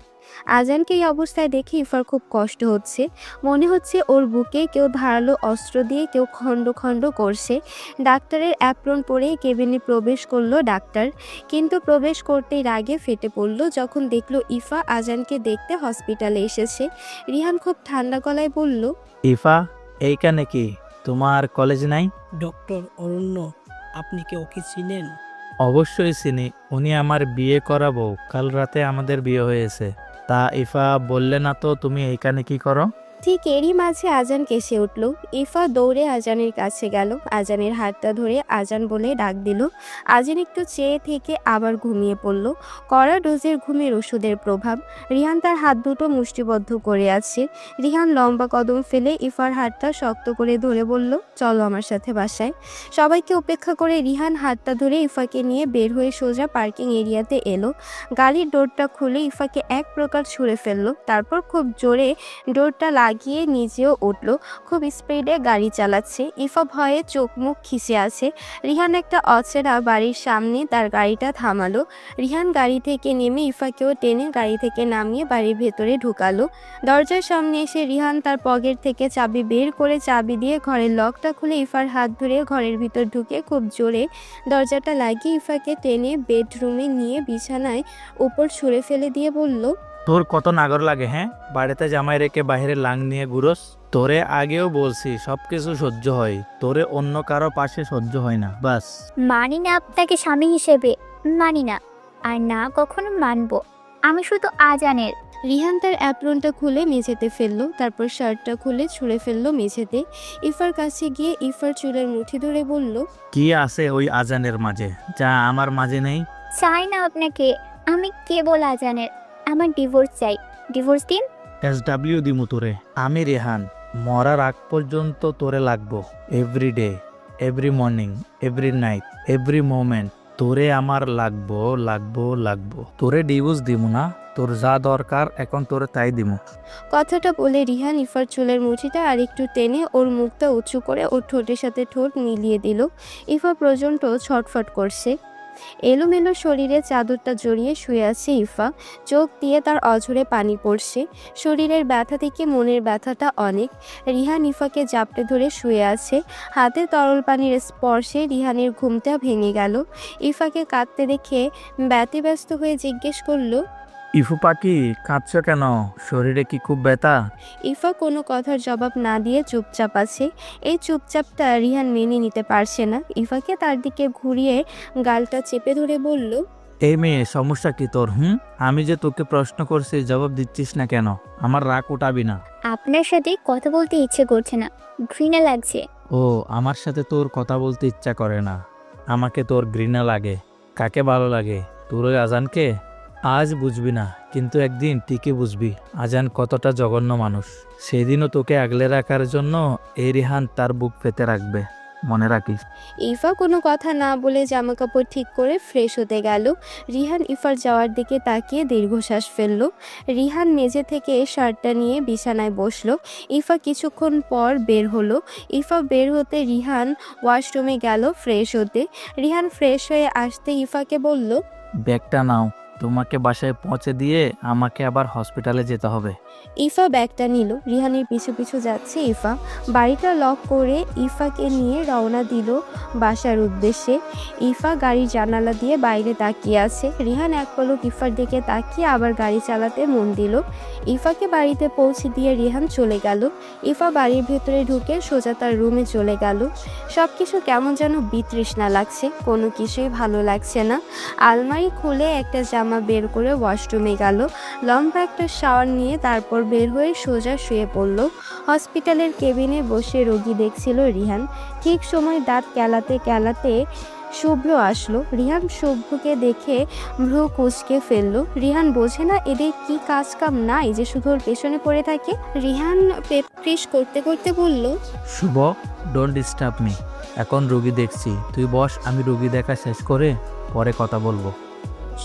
আজানকে এই অবস্থায় দেখে ইফার খুব কষ্ট হচ্ছে। মনে হচ্ছে ওর বুকে কেউ ধারালো অস্ত্র দিয়ে কেউ খণ্ড খণ্ড করছে। ডাক্তারের অ্যাপ্রন পরে কেবিনে প্রবেশ করলো ডাক্তার, কিন্তু প্রবেশ করতেই রাগে ফেটে পড়ল যখন দেখলো ইফা আজানকে দেখতে হসপিটালে এসেছে। রিহান খুব ঠান্ডা গলায় বলল, ইফা, এইখানে কি? তোমার কলেজ নাই? ডক্টর অরণ্য, আপনি কি ওকে চিনেন? অবশ্যই চিনি, উনি আমার বিয়ে করাবো। কাল রাতে আমাদের বিয়ে হয়েছে। তা ইফা, বললে না তো তুমি এইখানে কি করো? ঠিক এরই মাঝে আজান কেসে উঠল। ইফা দৌড়ে আজানের কাছে গেল। আজানের হাতটা ধরে আজান বলে ডাক দিল। আজান একটু চেয়ে থেকে আবার ঘুমিয়ে পড়ল। কড়া ডোজের ঘুমের ওষুধের প্রভাব। রিহান তার হাত দুটো মুষ্টিবদ্ধ করে আছে। রিহান লম্বা কদম ফেলে ইফার হাতটা শক্ত করে ধরে বলল, চলো আমার সাথে বাসায়। সবাইকে উপেক্ষা করে রিহান হাতটা ধরে ইফাকে নিয়ে বের হয়ে সোজা পার্কিং এরিয়াতে এলো। গাড়ির ডোরটা খুলে ইফাকে এক প্রকার ছুঁড়ে ফেললো। তারপর খুব জোরে ডোরটা লাগিয়ে নিজেও উঠল। খুব স্পিডে গাড়ি চালাচ্ছে। ইফা ভয়ে চোখ মুখ খিচে আছে। রিহান একটা অচেনা বাড়ির সামনে তার গাড়িটা থামালো। রিহান গাড়ি থেকে নেমে ইফাকেও টেনে গাড়ি থেকে নামিয়ে বাড়ির ভেতরে ঢুকালো। দরজার সামনে এসে রিহান তার পকেট থেকে চাবি বের করে চাবি দিয়ে ঘরের লকটা খুলে ইফার হাত ধরে ঘরের ভিতর ঢুকে খুব জোরে দরজাটা লাগিয়ে ইফাকে টেনে বেডরুমে নিয়ে বিছানায় উপর ছুঁড়ে ফেলে দিয়ে বলল, তোর কত নাগর লাগে, হ্যাঁ? বাড়িতে জামাই রেখে বাইরে লাং নিয়ে ঘুরোস। তোরে আগেও বলছি সবকিছু সহ্য হয়, তোরে অন্য কারো পাশে সহ্য হয় না। বাস। মানি না আপনাকে স্বামী হিসেবে, মানি না, আর না কখনো মানবো। আমি শুধু আজানের। রিহান তার অ্যাপ্রনটা খুলে মেঝেতে ফেললো। তারপর শার্টটা খুলে ছুঁড়ে ফেললো মেঝেতে। ইফার কাছে গিয়ে ইফার চুলের মুঠি ধরে বলল, কি আছে ওই আজানের মাঝে যা আমার মাঝে নেই? চাই না আপনাকে, আমি কেবল আজানের। আমার ডিভোর্স চাই, ডিভোর্স দিন। SW দিমু তোরে। আমি রেহান, মরার আগ পর্যন্ত তোরে লাগবো। Every day, every morning, every night, every moment তোরে আমার লাগবো লাগবো লাগবো। তোরে ডিভোর্স দিমু না, তোর যা দরকার এখন তোরে তাই দিমু। কথাটা বলে রিহান ইফার চুলের মুঠিটা আরেকটু টেনে ওর মুখটা উঁচু করে ওর ঠোঁটের সাথে ঠোঁট মিলিয়ে দিল। ইফা প্রচণ্ড ছটফট করছে। এলোমেলো শরীরে চাদরটা জড়িয়ে শুয়ে আছে ইফা। চোখ দিয়ে তার অঝরে পানি পড়ছে। শরীরের ব্যথা থেকে মনের ব্যথাটা অনেক। রিহান ইফাকে জাপটে ধরে শুয়ে আছে। হাতে তরল পানির স্পর্শে রিহানের ঘুমটা ভেঙে গেল। ইফাকে কাঁদতে দেখে ব্যতিব্যস্ত হয়ে জিজ্ঞেস করলো, ইফু পাখি কাঁদছ কেন? শরীরে কি খুব ব্যথা? ইফা কোনো কথার জবাব না দিয়ে চুপচাপ আছে। এই চুপচাপটা রিহান মেনে নিতে পারছে না। ইফাকে তার দিকে ঘুরিয়ে গালটা চেপে ধরে বলল, এই মেয়ে সমস্যা কি তোর? আমি যে তোকে প্রশ্ন করছি জবাব দিচ্ছিস না কেন? আমার রাগ উঠাবি না। আপনার সাথে কথা বলতে ইচ্ছে করছে না, ঘৃণা লাগছে। ও আমার সাথে তোর কথা বলতে ইচ্ছা করে না, আমাকে তোর ঘৃণা লাগে। কাকে ভালো লাগে? তোর ওই আজানকে? আজ বুঝবি না, কিন্তু একদিন ঠিকই বুঝবি আজান কতটা জঘন্য মানুষ। সেদিনও তোকে আগলে রাখার জন্য এই রিহান তার বুক পেতে রাখবে, মনে রাখিস। ইফা কোনো কথা না বলে জামা কাপড় ঠিক করে ফ্রেশ হতে গেল। রিহান ইফার যাওয়ার দিকে তাকিয়ে দীর্ঘশ্বাস ফেলল। রিহান মেঝে থেকে শার্টটা নিয়ে বিছানায় বসলো। ইফা কিছুক্ষণ পর বের হলো। ইফা বের হতে রিহান ওয়াশরুমে গেল ফ্রেশ হতে। রিহান ফ্রেশ হয়ে আসতে ইফাকে বলল, ব্যাগটা নাও, তোমাকে বাসায় পৌঁছে দিয়ে আমাকে আবার হসপিটালে যেতে হবে। ইফা ব্যাগটা নিল। রিহানের পিছু পিছু যাচ্ছে ইফা। বাড়িটা লক করে ইফাকে নিয়ে রওনা দিল বাসার উদ্দেশ্যে। ইফা গাড়ির জানালা দিয়ে বাইরে তাকিয়ে আছে। রিহান এক পলক ইফার দিকে তাকিয়ে আবার গাড়ি চালাতে মন দিল। ইফাকে বাড়িতে পৌঁছে দিয়ে রিহান চলে গেল। ইফা বাড়ির ভেতরে ঢুকে সোজা তার রুমে চলে গেল। সব কিছু কেমন যেন বিতৃষ্ণা লাগছে, কোনো কিছুই ভালো লাগছে না। আলমারি খুলে একটা জামা বের করে ওয়াশরুমে গেল। লম্বা একটা শাওয়ার নিয়ে তারপর বের হয়ে সোজা শুয়ে পড়ল। হসপিটালের কেবিনে বসে রোগী দেখছিল রিহান। ঠিক সময় দাঁত কেলাতে কেলাতে শুভ্র আসলো। রিহান শুভ্রকে দেখে ভ্রু কুঁচকে ফেললো। রিহান বোঝে না এদের কি কাজ কাম নাই যে শুধু ওর পেছনে পড়ে থাকে। রিহান পেপক্রিস করতে করতে বলল, শুভ, ডোন্ট ডিস্টার্ব মি, এখন রোগী দেখছি, তুই বস, আমি রোগী দেখা শেষ করে পরে কথা বলবো।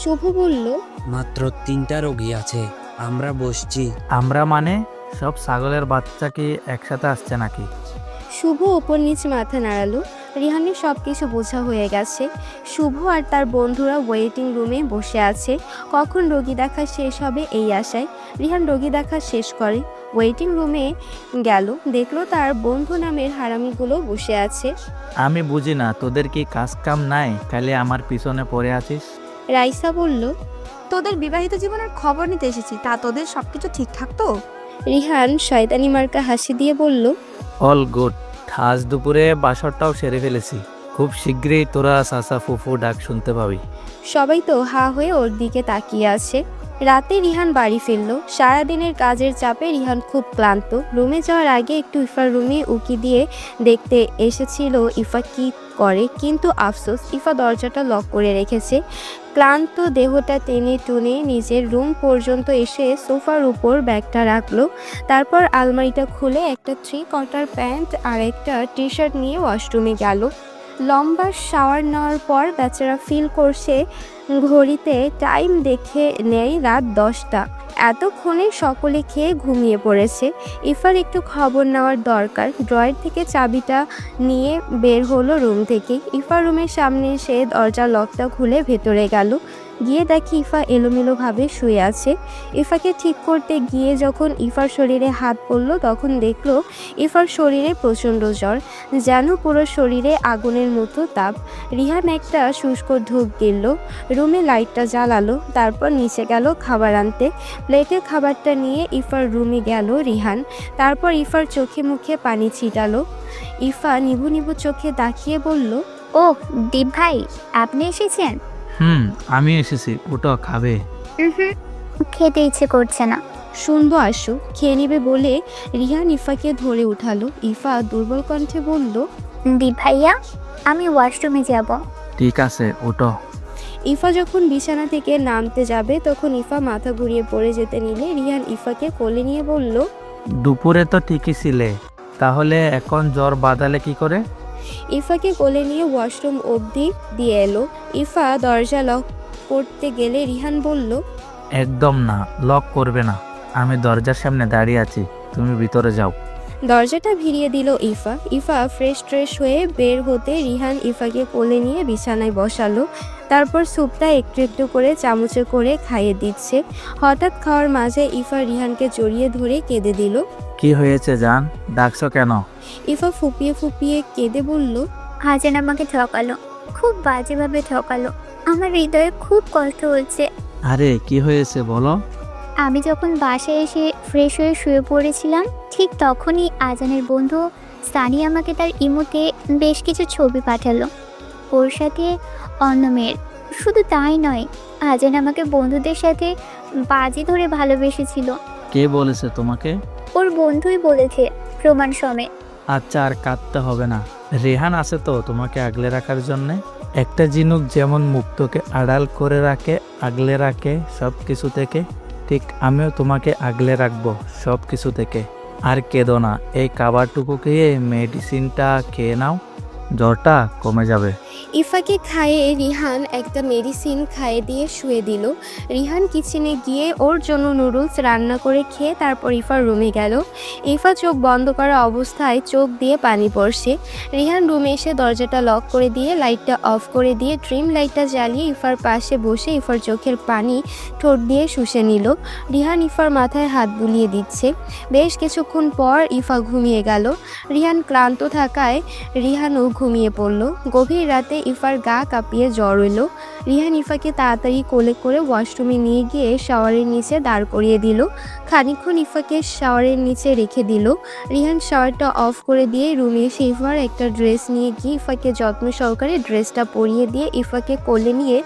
শুভ বলল, মাত্র 3টা রোগী আছে, আমরা বসছি। আমরা মানে সব ছাগলের বাচ্চা কি একসাথে আসছে নাকি? শুভ ওপর নিচ মাথা নাড়ালো। রিহানের সব কিছু বোঝা হয়ে গেছে। শুভ আর তার বন্ধুরা ওয়েটিং রুমে বসে আছে, কখন রোগী দেখা শেষ হবে এই আশায়। রিহান রোগী দেখা শেষ করে ওয়েটিং রুমে গেল। দেখলো তার বন্ধু নামের হারামিগুলো বসে আছে। আমি বুঝি না তোদের কি কাজ কাম নাই, খালি আমার পিছনে পড়ে আছিস। রাইসা বলল, তোদের বিবাহিত জীবনের খবর নিতে এসেছি, তা তোদের সবকিছু ঠিকঠাক তো? রিহান শয়তানি মার্কা হাসি দিয়ে বলল, অল গুড, আজ দুপুরে বাসরটাও সেরে ফেলেছি, খুব শীঘ্রই তোরা সাসা ফুফু ডাক শুনতে পাবি। সবাই তো হা হয়ে ওর দিকে তাকিয়ে আছে। রাতে রিহান বাড়ি ফিরল। সারাদিনের কাজের চাপে রিহান খুব ক্লান্ত। রুমে যাওয়ার আগে একটু ইফার রুমে উকি দিয়ে দেখতে এসেছিল ইফা কি করে, কিন্তু আফসোস ইফা দরজাটা লক করে রেখেছে। ক্লান্ত দেহটা টেনে টুনে নিজের রুম পর্যন্ত এসে সোফার উপর ব্যাগটা রাখলো। তারপর আলমারিটা খুলে একটা 3 কোয়ার্টার প্যান্ট আর একটা টি শার্ট নিয়ে ওয়াশরুমে গেল। লম্বা শাওয়ার নেওয়ার পর বেচারা ফিল করছে ঘড়িতে টাইম দেখে নেয় রাত 10টা। এতক্ষণে সকলে খেয়ে ঘুমিয়ে পড়েছে। ইফার একটু খবর নেওয়ার দরকার। ড্রয়ার থেকে চাবিটা নিয়ে বের হলো রুম থেকে। ইফার রুমের সামনে এসে দরজা লকটা খুলে ভেতরে গেল। গিয়ে দেখি ইফা এলোমেলোভাবে শুয়ে আছে। ইফাকে ঠিক করতে গিয়ে যখন ইফার শরীরে হাত পড়ল তখন দেখলো ইফার শরীরে প্রচণ্ড জ্বর, যেন পুরো শরীরে আগুনের মতো তাপ। রিহান একটা শুষ্ক ধূপ গেল, রুমে লাইটটা জ্বালালো, তারপর নিচে গেল খাবার আনতে। প্লেটে খাবারটা নিয়ে ইফার রুমে গেল রিহান। তারপর ইফার চোখে মুখে পানি ছিটালো। ইফা নিভু নিভু চোখে তাকিয়ে বলল, ও দীপ ভাই, আপনি এসেছেন? আমি এসেছি, ওটা খাবে? খেতে ইচ্ছে করছে না। শুনবো, আসো, খেয়ে নেবে বলে রিহান ইফাকে ধরে উঠালো। ইফা দুর্বল কণ্ঠে বলল, দীপ ভাইয়া, আমি ওয়াশরুমে যাব। ঠিক আছে, ওটো। ইফা যখন বিছানা থেকে নামতে যাবে তখন ইফা মাথা ঘুরিয়ে পড়ে যেতে নিলে রিহান ইফাকে কোলে নিয়ে বলল, দুপুরে তো ঠিকই ছিলে, তাহলে এখন জ্বর বাঁধালে কি করে? ইফাকে কোলে নিয়ে ওয়াশরুম অবধি দিয়ে এলো। ইফা দরজা লক করতে গেলে রিহান বলল, একদম না, লক করবে না। আমি দরজার সামনে দাঁড়িয়ে আছি, তুমি ভিতরে যাও। দরজাটা ভিড়িয়ে দিল ইফা। ইফা ফ্রেশ ট্রেশ হয়ে বের হতে রিহান ইফাকে কোলে নিয়ে বিছানায় বসালো। তারপর স্যুপটা একটু একটু করে চামচে করে খাইয়ে দিচ্ছে। হঠাৎ খাওয়ার মাঝে ইফা রিহানকে জড়িয়ে ধরে কেঁদে দিল। কি হয়েছে জান, ডাকছো কেন? ইফা ফুপিয়ে ফুপিয়ে কেঁদে বলল, আজান আমাকে ঠকালো, খুব বাজেভাবে ঠকালো। আমার হৃদয়ে খুব কষ্ট হচ্ছে। আরে কি হয়েছে বলো। আমি যখন বাসায় এসে ফ্রেশ হয়ে শুয়ে পড়েছিলাম, ঠিক তখনই আজানের বন্ধু সানি আমাকে তার ইমোতে বেশ কিছু ছবি পাঠালো, ওর সাথে অন্য মেয়ের। শুধু তাই নয়, আজান আমাকে বন্ধুদের সাথে বাজি ধরে ভালোবেসেছিল। কে বলেছে তোমাকে? ওর বন্ধুই বলেছে, প্রমাণ সমেত। আচ্ছা, আর কাঁদতে হবে না, রেহান আছে তো তোমাকে আগলে রাখার জন্যে। একটা ঝিনুক যেমন মুক্তকে আড়াল করে রাখে, আগলে রাখে সব কিছু থেকে, ঠিক আমিও তোমাকে আগলে রাখবো সব কিছু থেকে। আর কেঁদো না, এই খাবারটুকু খেয়ে মেডিসিনটা খেয়ে নাও, জ্বরটা কমে যাবে। ইফাকে খাইয়ে রিহান একটা মেডিসিন খাইয়ে দিয়ে শুয়ে দিল। রিহান কিচেনে গিয়ে ওর জন্য নুডলস রান্না করে খেয়ে তারপর ইফার রুমে গেল। ইফা চোখ বন্ধ করা অবস্থায় চোখ দিয়ে পানি পড়ছে। রিহান রুমে এসে দরজাটা লক করে দিয়ে লাইটটা অফ করে দিয়ে ড্রিম লাইটটা জ্বালিয়ে ইফার পাশে বসে ইফার চোখের পানি ঠোঁট দিয়ে শুষে নিল। রিহান ইফার মাথায় হাত বুলিয়ে দিচ্ছে। বেশ কিছুক্ষণ পর ইফা ঘুমিয়ে গেল। রিহান ক্লান্ত থাকায় রিহানও ঘুমিয়ে পড়ল। গভীর রাতে ইফার গা কাঁপিয়ে জ্বর এলো। রিহান ইফাকে তাড়াতাড়ি কোলে করে ওয়াশরুমে নিয়ে গিয়ে শাওয়ারের নিচে দাঁড় করিয়ে দিল। খানিকক্ষণ ইফাকে শাওয়ারের নিচে রেখে দিল। রিহান শাওয়ারটা অফ করে দিয়ে রুমে এসে ইফার একটা ড্রেস নিয়ে গিয়ে ইফাকে যত্ন সহকারে ড্রেসটা পরিয়ে দিয়ে ইফাকে কোলে নিয়ে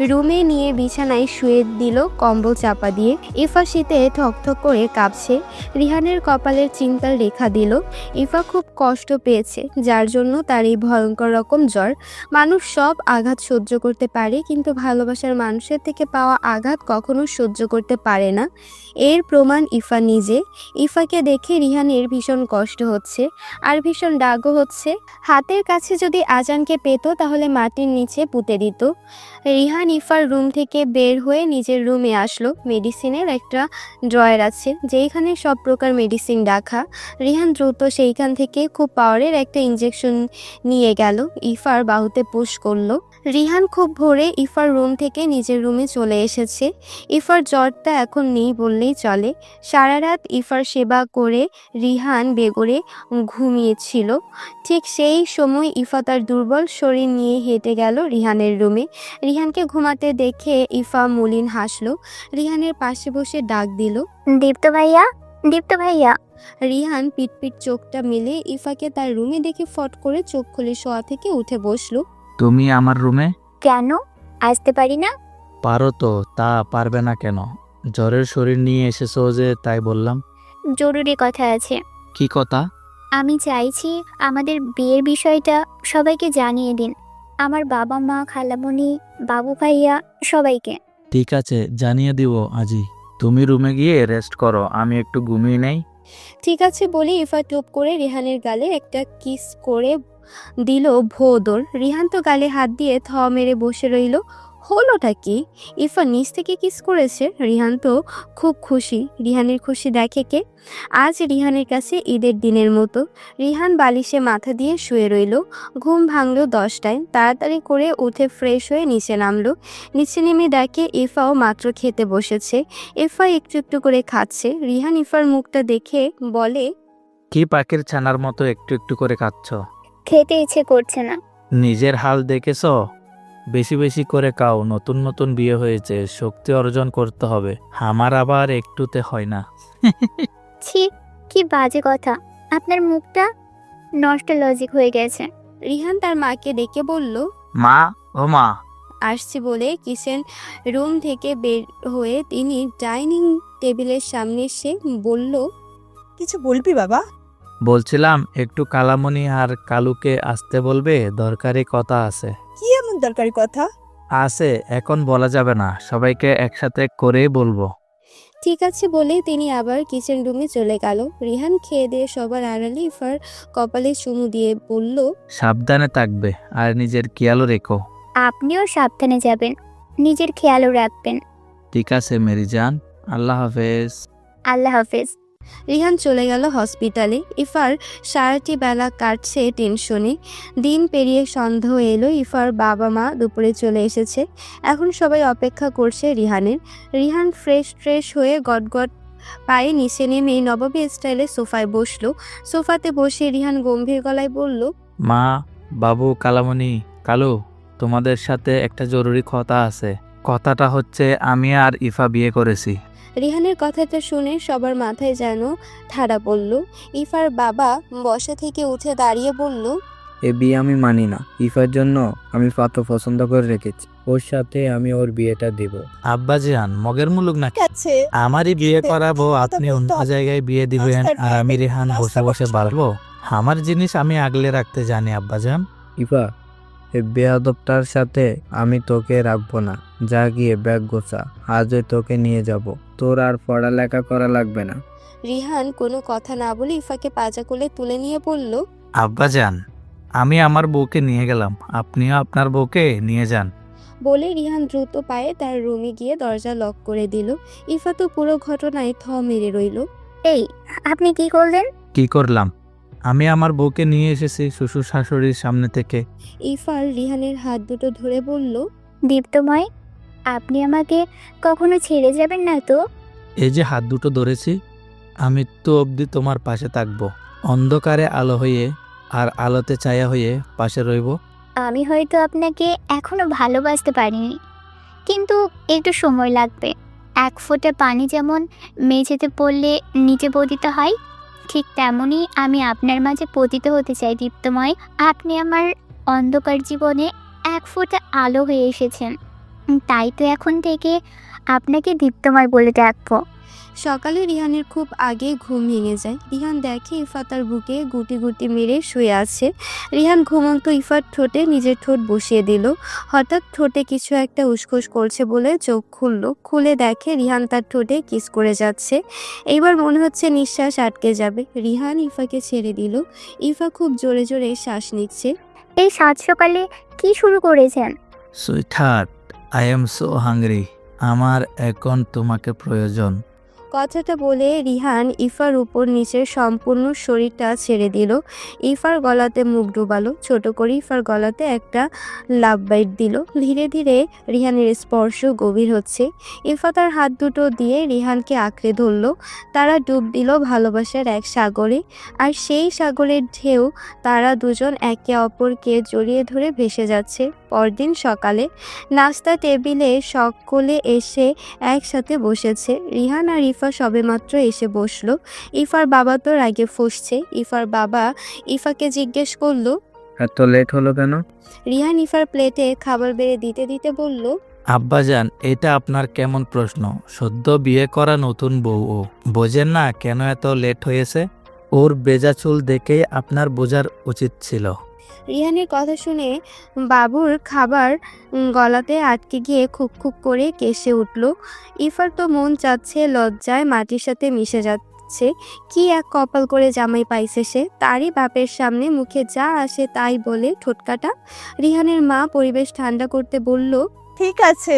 রুমে নিয়ে বিছানায় শুয়ে দিল কম্বল চাপা দিয়ে। ইফা শীতে ঠকঠক করে কাঁপছে। রিহানের কপালের চিন্তার রেখা দিল। ইফা খুব কষ্ট পেয়েছে, যার জন্য তার এই ভয়ঙ্কর রকম জ্বর। মানুষ সব আঘাত সহ্য করতে পারে, কিন্তু ভালোবাসার মানুষের থেকে পাওয়া আঘাত কখনো সহ্য করতে পারে না। এর প্রমাণ ইফা নিজে। ইফাকে দেখে রিহানের ভীষণ কষ্ট হচ্ছে, আর ভীষণ রাগও হচ্ছে। হাতের কাছে যদি আজানকে পেত তাহলে মাটির নিচে পুঁতে দিত। রিহান ইফার রুম থেকে বের হয়ে নিজের রুমে আসলো। মেডিসিনের একটা ড্রয়ার আছে যেখানে সব প্রকার মেডিসিন রাখা। রিহান দ্রুত সেইখান থেকে খুব পাওয়ারের একটা ইঞ্জেকশন নিয়ে গেল, ইফার বাহুতে পুশ করলো। রিহান খুব ভোরে ইফার রুম থেকে নিজের রুমে চলে এসেছে। ইফার জ্বরটা এখন নেই বললেই চলে। সারা রাত ইফার সেবা করে রিহান বেগরে ঘুমিয়েছিল। ঠিক সেই সময় ইফা তার দুর্বল শরীর নিয়ে হেঁটে গেল রিহানের রুমে। রিহানকে ঘুমাতে দেখে ইফা মলিন হাসলো। রিহানের পাশে বসে ডাক দিল, দীপ্ত ভাইয়া, দীপ্ত ভাইয়া। রিহান পিটপিট চোখটা মেলে ইফাকে তার রুমে দেখে ফট করে চোখ খুলে শোয়া থেকে উঠে বসলো। তুমি আমার রুমে? কেন আসতে পারি না? পারো তো, তা পারবে না কেন? জ্বরের শরীর নিয়ে এসেছো যে, তাই বললাম। জরুরি কথা আছে। কি কথা? আমি চাইছি আমাদের বিয়ের বিষয়টা সবাইকে জানিয়ে দিন, আমার বাবা মা, খালামণি, বাবু ভাইয়া, সবাইকে। ঠিক আছে, জানিয়ে দিব আজই। তুমি রুমে গিয়ে রেস্ট করো, আমি একটু ঘুমিয়ে নেই। ঠিক আছে বলে ইফা টুপ করে রিহানের গালে একটা কিস করে দিল ভোদর। রিহান তো গালে হাত দিয়ে থ মেরে বসে রইল। হলোটা কি? ইফা নিচ থেকে কিস করেছে। রিহান তো খুব খুশি। রিহানের খুশি দেখে কে? আজ রিহানের কাছে ঈদের দিনের মতো। রিহান বালিশে মাথা দিয়ে শুয়ে রইল। ঘুম ভাঙলো 10টায়। তাড়াতাড়ি করে উঠে ফ্রেশ হয়ে নিচে নামলো। নিচে নেমে দেখে ইফাও মাত্র খেতে বসেছে। ইফা একটু একটু করে খাচ্ছে। রিহান ইফার মুখটা দেখে বলে, কি পাখির ছানার মতো একটু একটু করে খাচ্ছ? খেতে ইচ্ছে করছে না। নিজের হাল দেখেছ? বেশি বেশি করে খাও, নতুন নতুন বিয়ে হয়েছে, শক্তি অর্জন করতে হবে। আমার আবার একটুতে হয় না। ছি, কি বাজে কথা। আপনার মুখটা নস্টালজিক হয়ে গেছে। রিহান তার মাকে ডেকে বলল, মা, ও মা। আসছে বলে কিচেন রুম থেকে বের হয়ে তিনি ডাইনিং টেবিলের সামনে এসে বলল, কিছু বলবি বাবা? বলছিলাম একটু কালামণি আর কালুকে আসতে বলবে, দরকারি কথা আছে। কি এমন দরকারি কথা? আছে, এখন বলা যাবে না, সবাইকে একসাথে করেই বলবো। ঠিক আছে বলে তিনি আবার কিচেন রুমে চলে গেল। রিহান খেয়ে দিয়ে সবার আড়ালে ইফার কপালে চুমু দিয়ে বলল, সাবধানে থাকবে আর নিজের খেয়ালও রেখো। আপনিও সাবধানে যাবেন, নিজের খেয়ালও রাখবেন। ঠিক আছে মেরি জান, আল্লাহ হাফেজ। আল্লাহ হাফেজ। রিহান চলে গেল হসপিটালে। ইফার সারাটি বেলা কাটছে টেনশনে। দিন পেরিয়ে সন্ধ্যা এলো। ইফার বাবা মা দুপুরে চলে এসেছে। এখন সবাই অপেক্ষা করছে রিহানের। রিহান ফ্রেশ হয়ে গটগট পায়ে নিচে নেমে নবাবী স্টাইলে সোফায় বসলো। সোফাতে বসে রিহান গম্ভীর গলায় বলল, মা, বাবু, কালামণি, কালু, তোমাদের সাথে একটা জরুরি কথা আছে। কথাটা হচ্ছে আমি আর ইফা বিয়ে করেছি। রিহানের কথাটা শুনে সবার মাথায় যেন ঠাড়া পড়ল। ইফার বাবা বসা থেকে উঠে দাঁড়িয়ে বলল, এ বিয়ে আমি মানি না। ইফার জন্য আমি ফাতো পছন্দ করে রেখেছি, ওর সাথে আমি ওর বিয়েটা দিব। আব্বাজান মগের মুলুক নাকি? আছে আমারই বিয়ে করাবো, আপনি অন্য জায়গায় বিয়ে দিবেন আর আমি রেহান বসে বসে বাড়বো? আমার জিনিস আমি আগলে রাখতে জানি আব্বাজান। ইফা, এ বেয়াদবটার সাথে আমি তোকে রাখবো না। যা গিয়ে ব্যাগ গোছা, আজই তোকে নিয়ে যাব। তোর আর পড়ালেখা করা লাগবে না। রিহান কোনো কথা না বলে ইফাকে পাজা কোলে তুলে নিয়ে বলল, আব্বাজান, আমি আমার বউকে নিয়ে গেলাম, আপনিও আপনার বউকে নিয়ে যান। বলে রিহান দ্রুত পায়ে তার রুমে গিয়ে দরজা লক করে দিল। ইফা তো পুরো ঘটনায় থ মেরে রইল। এই, আপনি কি করলেন? কি করলাম? আমি আমার বউকে নিয়ে এসেছি শ্বশুর শাশুড়ির সামনে থেকে। ইফার রিহানের হাত দুটো ধরে বলল, দীপ্তময়, আপনি আমাকে কখনো ছেড়ে যাবেন না তো? এই যে হাত দুটো ধরেছি, আমি তো অবধি তোমার পাশে থাকবো, অন্ধকারে আলো হয়ে আর আলোতে ছায়া হয়ে পাশে রইব। আমি হয়তো আপনাকে এখনো ভালোবাসতে পারিনি, কিন্তু একটু সময় লাগবে। এক ফোঁটা পানি যেমন মেঝেতে পড়লে নিচে পতিত হয়, ঠিক তেমনই আমি আপনার মাঝে পতিত হতে চাই দীপ্তময়। আপনি আমার অন্ধকার জীবনে এক ফোঁটা আলো হয়ে এসেছেন, তাই তো এখন থেকে আপনাকে দীপ্তময় বলে ডাকবো। সকালে রিহানের খুব আগে ঘুম ভেঙে যায়। রিহান দেখে ইফা তার বুকে গুটি গুটি মেরে শুয়ে আছে। রিহান ঘুমন্ত ইফার ঠোঁটে নিজের ঠোঁট বসিয়ে দিল। হঠাৎ ঠোঁটে কিছু একটা উসখুস করছে বলে চোখ খুলল। খুলে দেখে রিহান তার ঠোঁটে কিস করে যাচ্ছে। এইবার মনে হচ্ছে নিঃশ্বাস আটকে যাবে। রিহান ইফাকে ছেড়ে দিল। ইফা খুব জোরে জোরে শ্বাস নিচ্ছে। এই সাত সকালে কি শুরু করেছেন? Sweetheart, I am so hungry, আমার এখন তোমাকে প্রয়োজন। কথাটা বলে রিহান ইফার উপর নিচের সম্পূর্ণ শরীরটা ছেড়ে দিল। ইফার গলাতে মুখ ডুবালো। ছোট করে ইফার গলাতে একটা লাভ বাইট দিল। ধীরে ধীরে রিহানের স্পর্শ গভীর হচ্ছে। ইফা তার হাত দুটো দিয়ে রিহানকে আঁকড়ে ধরল। তারা ডুব দিল ভালোবাসার এক সাগরে। আর সেই সাগরের ঢেউ তারা দুজন একে অপরকে জড়িয়ে ধরে ভেসে যাচ্ছে। পরদিন সকালে নাস্তা টেবিলে সকলে এসে একসাথে বসেছে। রিহান আর ইফা সবেমাত্র এসে বসলো। ইফার বাবা তো রাগে ফুঁসছে। ইফার বাবা ইফাকে জিজ্ঞেস করলো, এত লেট হলো কেন? রিহান ইফার প্লেটে খাবার বেড়ে দিতে দিতে বলল, আব্বাজান, এটা আপনার কেমন প্রশ্ন? সদ্য বিয়ে করা নতুন বউ, ও বোঝেন না কেন এত লেট হয়েছে? ওর বেজা চুল দেখেই আপনার বোঝার উচিত ছিল। রিহানের কথা শুনে বাবুর খাবার গলাতে আটকে গিয়ে খুক খুক করে কেসে উঠল। ইফার তো মন চাচ্ছে লজ্জায় মাটির সাথে মিশে যাচ্ছে। কি এক কপাল করে জামাই পাইছে সে। তারই বাপের সামনে মুখে যা আসে তাই বলে ঠোটকাটা। রিহানের মা পরিবেশ ঠান্ডা করতে বলল, ঠিক আছে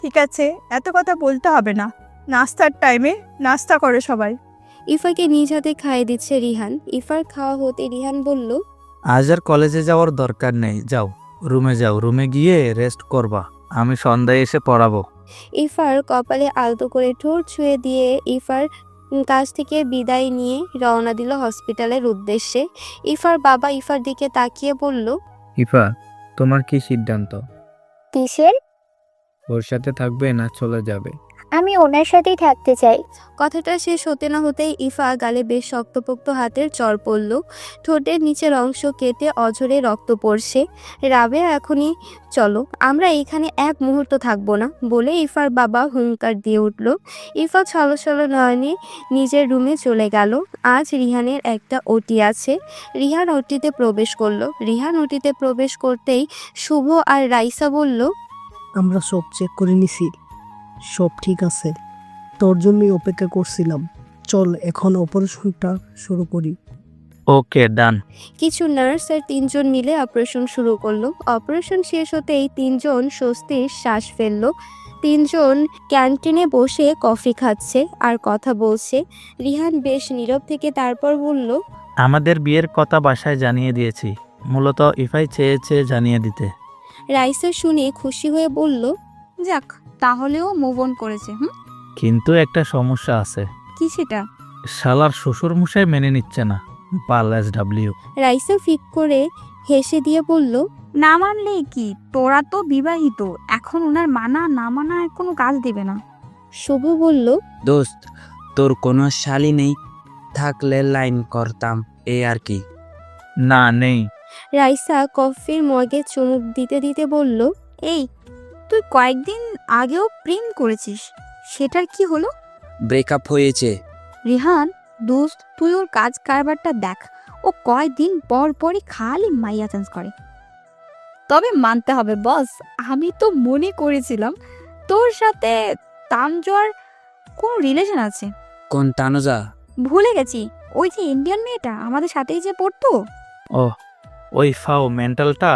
ঠিক আছে, এত কথা বলতে হবে না। নাস্তার টাইমে নাস্তা করে সবাই। ইফাকে নিজ হাতে খাইয়ে দিচ্ছে রিহান। ইফার খাওয়া হতে রিহান বলল, আজ আর কলেজে যাওয়ার দরকার নেই, যাও রুমে যাও, রুমে গিয়ে রেস্ট করবা, আমি সন্ধ্যায় এসে পড়াবো। ইফার কপালে আলতো করে ঠোঁট ছুঁয়ে দিয়ে ইফার কাছ থেকে বিদায় নিয়ে রওনা দিল হসপিটালের উদ্দেশ্যে। ইফার বাবা ইফার দিকে তাকিয়ে বলল, ইফা, তোমার কি সিদ্ধান্ত? কিসের? ওর সাথে থাকবে না চলে যাবে? আমি ওনার সাথেই থাকতে চাই। কথাটা শেষ হতে না হতেই ইফা গালে বেশ শক্তপোক্ত হাতের চড় পড়ল। ঠোঁটের নিচের অংশ কেটে অঝরে রক্ত পড়ছে। রাবেয়া, এখনই চলো, আমরা এখানে এক মুহূর্ত থাকবো না বলে ইফার বাবা হুঙ্কার দিয়ে উঠল। ইফা ছলছল নয়নে নিজের রুমে চলে গেল। আজ রিহানের একটা ওটি আছে। রিহান ওটিতে প্রবেশ করলো। রিহান ওটিতে প্রবেশ করতেই শুভ আর রাইসা বলল, আমরা সব চেক করে নিছি, সব ঠিক আছে। তোর জন্যই অপেক্ষা করছিলাম। চল এখন অপারেশনটা শুরু করি। ওকে, ডান। কিছু নার্স আর 3জন মিলে অপারেশন শুরু করলো। অপারেশন শেষ হতেই 3জন স্বস্তির শ্বাস ফেললো। 3জন ক্যান্টিনে বসে কফি খাচ্ছে আর কথা বলছে। রিহান বেশ নীরব থেকে তারপর বলল, আমাদের বিয়ের কথা বাসায় জানিয়ে দিয়েছি, মূলত ইফাই চেয়েছে জানিয়ে দিতে। রাইসা শুনে খুশি হয়ে বলল, যাক, তাহলেও মুভ অন করেছে। কিন্তু একটা সমস্যা আছে, কি সেটা? শালার শ্বশুরমশাই মেনে নিচ্ছে না। পার্লাস ডাব্লিউ। রাইসা ফিক করে হেসে দিয়ে বলল, না মানলেই কি, তোরা তো বিবাহিত, এখন ওনার মানা না মানা কোনো কাজ দেবে না। শুভ বলল, দোস্ত, তোর কোনো শালি নেই? থাকলে লাইন করতাম, এই আর কি। না, নেই। রাইসা কফির মগে চুমুক দিতে দিতে বলল, এই, তুই কয়েকদিন আগেও প্রেম করেছিস, সেটার কি হলো? ব্রেকআপ হয়েছে। রিহান দোস্ত, তুই ওর কাজ কারবারটা দেখ, ও কয়দিন পর পরই খালি মাইয়া চেঞ্জ করে। তবে মানতে হবে বস, আমি তো মনে করেছিলাম তোর সাথে তানজোয়ার কোনো রিলেশন আছে। কোন তানুজা? ভুলে গেছি, ওই যে ইন্ডিয়ান মেয়েটা আমাদের সাথেই যে পড়তো। ও, ওই ফাও মেন্টালটা।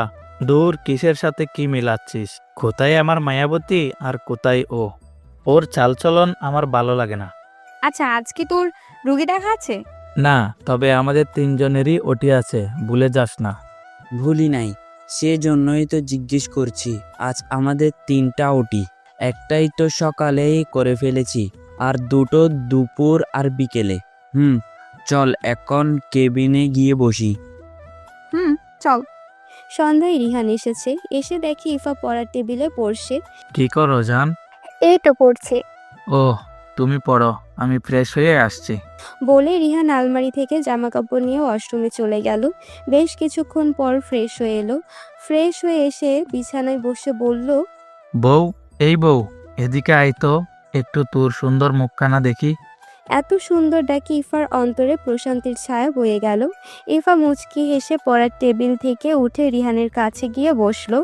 দূর, কিসের সাথে কি মিলাচ্ছিস? কোথায় আমার মায়াবতী আর কোথায় ও? ওর চালচলন আমার ভালো লাগে না। আচ্ছা, আজকে তোর রুগী দেখা আছে? না, তবে আমাদের 3জনেরই ওটি আছে, ভুলে যাস না। ভুলি নাই, সেজন্যই তো জিজ্ঞেস করছি। আজ আমাদের 3টা ওটি, একটাই তো সকালেই করে ফেলেছি, আর 2টো দুপুর আর বিকেলে। চল এখন কেবিনে গিয়ে বসি। চল। সন্ধ্যায় রিহান এসেছে। এসে দেখি ইফা পড়ার টেবিলে পড়ছে। কি করো জান? এই তো পড়ছে। ও, তুমি পড়ো, আমি ফ্রেশ হয়ে আসছি। বলে রিহান আলমারি থেকে জামা কাপড় নিয়ে ওয়াশরুমে চলে গেল। বেশ কিছুক্ষণ পর ফ্রেশ হয়ে এলো। ফ্রেশ হয়ে এসে বিছানায় বসে বলল, বউ, এই বউ, এদিকে আয় তো, একটু তোর সুন্দর মুখখানা দেখি। এত সুন্দর ডাকি ইফার অন্তরে প্রশান্তির ছায়া বয়ে গেল। ইফা মুচকি হেসে পড়ার টেবিল থেকে উঠে রিহানের কাছে গিয়ে বসলো।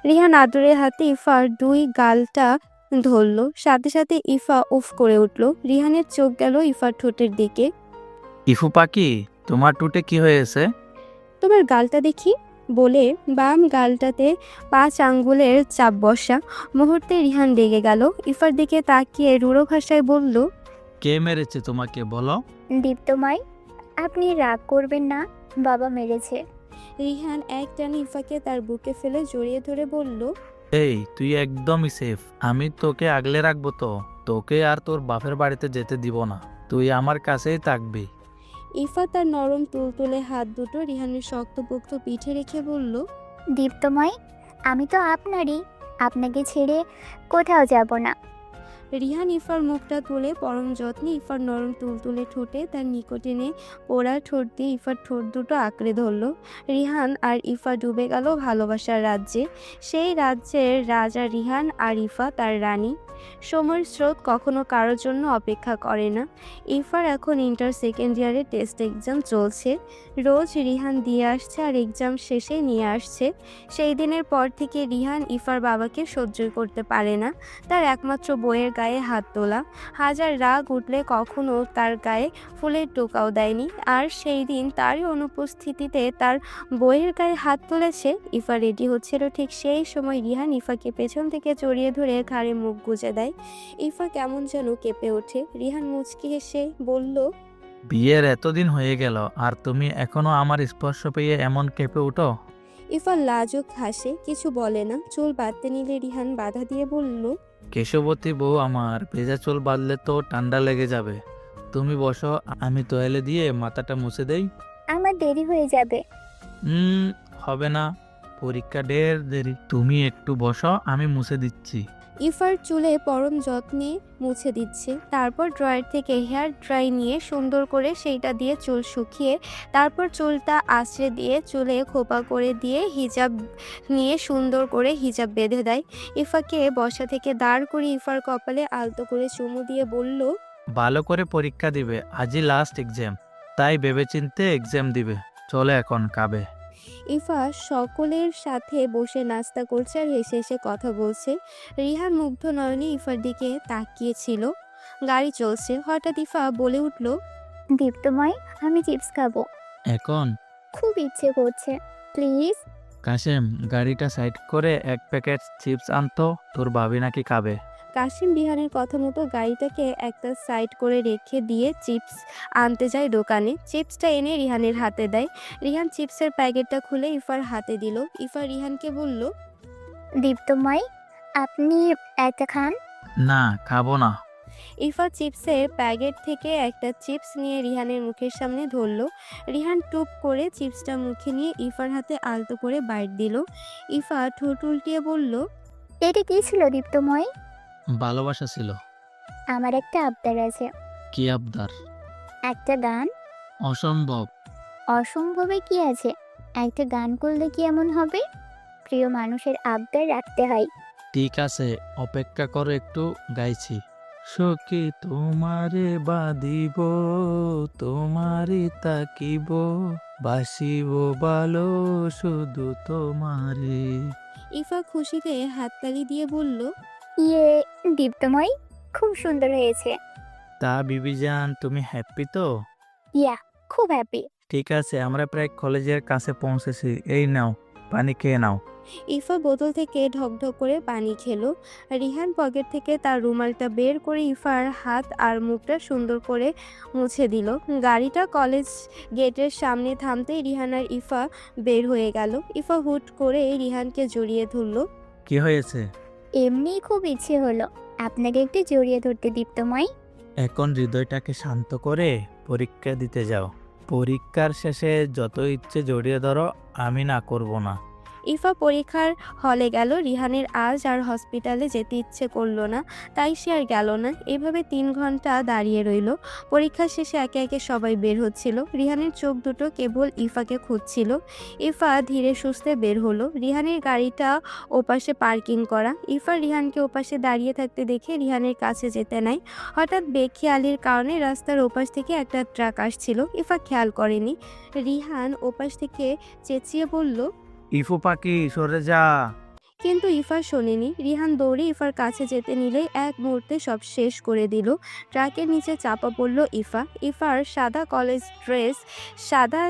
রিহান আদরের হাতে ইফার 2 গালটা ধরল। সাথে সাথে ইফা উফ করে উঠল। রিহানের চোখ গেল ইফার ঠোঁটের দিকে। ইফু পাখি, তোমার টুটে কি হয়েছে? তোমার গালটা দেখি, বলে বাম গালটাতে 5 আঙ্গুলের চাপ বসা। মুহূর্তে রিহান রেগে গেল। ইফার দিকে তাকিয়ে রূঢ় ভাষায় বলল, কে মেরেছে তোমাকে বলো? দীপ্তময়, আপনি রাগ করবেন না, বাবা মেরেছে। রিহান এক টানে ইফাকে তার বুকে ফেলে জড়িয়ে ধরে বলল, এই, তুই একদমই সেফ। আমি তোকে আগলে রাখবো তো, তোকে আর তোর বাপের বাড়িতে যেতে দিব না, তুই আমার কাছেই থাকবি। ইফা তার নরম তুলতুলে হাত দুটো রিহানের শক্তপোক্ত পিঠে রেখে বলল, দীপ্তময়, আমি তো আপনারই, আপনাকে ছেড়ে কোথাও যাব না। রিহান ইফার মুখটা তুলে পরম যত্নে ইফার নরম তুলতুলে ঠোঁটে তার নিকটে এনে পোড়া ঠোঁট দিয়ে ইফার ঠোঁট দুটো আঁকড়ে ধরল। রিহান আর ইফা ডুবে গেল ভালোবাসার রাজ্যে। সেই রাজ্যের রাজা রিহান আর ইফা তার রানী। সময়ের স্রোত কখনো কারোর জন্য অপেক্ষা করে না। ইফার এখন ইন্টার সেকেন্ড ইয়ারের টেস্ট এক্সাম চলছে। রোজ রিহান দিয়ে আসছে আর এক্সাম শেষে নিয়ে আসছে। সেই দিনের পর থেকে রিহান ইফার বাবাকে সহ্য করতে পারে না। তার একমাত্র বইয়ের গায়ে হাত তোলা। হাজার রাগ উঠলে কখনো তার গায়ে ফুলের টোকাও দেয়নি। আর সেই দিন তারই অনুপস্থিতিতে তার বইয়ের গায়ে হাত তুলেছে। ইফা রেডি হচ্ছিল, ঠিক সেই সময় রিহান ইফাকে পেছন থেকে জড়িয়ে ধরে ঘাড়ে মুখ গুজে দেয়। ইফা কেমন যেন কেঁপে ওঠে। রিহান মুচকি হেসে বলল, বিয়ের এতদিন হয়ে গেল আর তুমি এখনো আমার স্পর্শ পেয়ে এমন কেঁপে উঠো? ইফা লাজুক হাসে, কিছু বলে না। চুল বাঁধতে নিলে রিহান বাধা দিয়ে বলল, কেশবতী বউ আমার, ভেজা চুল বাঁধলে তো ঠান্ডা লেগে যাবে। তুমি বসো, আমি তোয়ালে দিয়ে মাথাটা মুছে দেই। আমার দেরি হয়ে যাবে। হবে না, পরীক্ষা ঢের দেরি। তুমি একটু বসো, আমি মুছে দিচ্ছি। ইফার চুলে পরম যত্নে মুছে দিচ্ছে। তারপর ড্রয়ার থেকে হেয়ার ড্রাই নিয়ে সুন্দর করে সেইটা দিয়ে চুল শুকিয়ে তারপর চুলটা আঁচড়ে দিয়ে চুলে খোপা করে দিয়ে হিজাব নিয়ে সুন্দর করে হিজাব বেঁধে দেয়। ইফাকে বসা থেকে দাঁড় করে ইফার কপালে আলতো করে চুমু দিয়ে বলল, ভালো করে পরীক্ষা দিবে, আজই লাস্ট এক্সাম, তাই ভেবেচিন্তে এক্সাম দিবে। চলে এখন কাবে। ইফা সকলের সাথে বসে নাস্তা করছে আর হেসে হেসে কথা বলছে। রিহান মুগ্ধ নয়নে ইফার দিকে তাকিয়েছিল। গাড়ি চলছে। হঠাৎ ইফা বলে উঠল, দীপ্তময়, আমি চিপস খাবো। এখন খুব ইচ্ছে করছে, প্লিজ। কাশেম, গাড়িটা সাইড করে এক প্যাকেট চিপস আনতো, তোর ভাবি নাকি খাবে। কাশিম রিহানের কথা মতো গাড়িটাকে একটা সাইড করে রেখে দিয়ে চিপস আনতে যায় দোকানে। চিপসটা এনে রিহানের হাতে দেয়। রিহান চিপসের প্যাকেটটা খুলে ইফার হাতে দিল। ইফা রিহানকে বলল, দীপ্তময়, আপনি একটা খান। না, খাবো না। ইফা চিপসের প্যাকেট থেকে একটা চিপস নিয়ে রিহানের মুখের সামনে ধরল। রিহান টুপ করে চিপসটা মুখে নিয়ে ইফার হাতে আলতো করে বাইট দিল। ইফা ঠোঁট উল্টিয়ে বলল, এটা কি ছিল দীপ্তময়? ভালোবাসা ছিল। আমার একটা আবদার আছে। কি আবদার? একটা গান। অসম্ভব। অসম্ভবে কি আছে? একটা গান করলে কি এমন হবে? প্রিয় মানুষের আবদার রাখতে হয়। ঠিক আছে, অপেক্ষা করো একটু, গাইছি। সখী তোমারে বাঁধিব, তোমারে তাকিব, বাসিব ভালো শুধু তোমারে। ইফা খুশিতে হাততালি দিয়ে বলল, ইয়ে, দীপ্তময়, খুব সুন্দর হয়েছে। তা বিবিজান, তুমি হ্যাপি তো? ইয়া, খুব হ্যাপি। ঠিক আছে, আমরা প্রায় কলেজের কাছে পৌঁছেছি। এই নাও, পানি খেয়ে নাও। ইফা বোতল থেকে ঢকঢক করে পানি খেলো। রিহান পকেট থেকে তার রুমালটা বের করে ইফার হাত আর মুখটা সুন্দর করে মুছে দিল। গাড়িটা কলেজ গেটের সামনে থামতেই রিহান আর ইফা বের হয়ে গেল। ইফা হুট করে রিহানকে জড়িয়ে ধরলো। কি হয়েছে? এমনি খুব ইচ্ছে হলো আপনাকে একটু জড়িয়ে ধরতে দীপ্তময়। এখন হৃদয়টাকে শান্ত করে পরীক্ষা দিতে যাও। পরীক্ষার শেষে যত ইচ্ছে জড়িয়ে ধরো, আমি না করব না। ইফা পরীক্ষার হলে গেল। রিহানের আজ আর হসপিটালে যেতে ইচ্ছে করলো না, তাই সে আর গেল না। এভাবে 3 ঘন্টা দাঁড়িয়ে রইল। পরীক্ষা শেষে একে একে সবাই বের হচ্ছিল। রিহানের চোখ দুটো কেবল ইফাকে খুঁজছিল। ইফা ধীরে সুস্থে বের হলো। রিহানের গাড়িটা ওপাশে পার্কিং করা। ইফা রিহানকে ওপাশে দাঁড়িয়ে থাকতে দেখে রিহানের কাছে যেতে নাই। হঠাৎ বেখেয়ালির কারণে রাস্তার ওপাশ থেকে একটা ট্রাক আসছিল। ইফা খেয়াল করেনি। রিহান ওপাশ থেকে চেঁচিয়ে বলল, ইফু পাখি, সরে যা। কিন্তু ইফা শোনেনি। রিহান দৌড়ে ইফার কাছে যেতে নিলেই এক মুহূর্তে সব শেষ করে দিল। ট্রাকের নিচে চাপা পড়ল ইফা। ইফার সাদা কলেজ ড্রেস, সাদা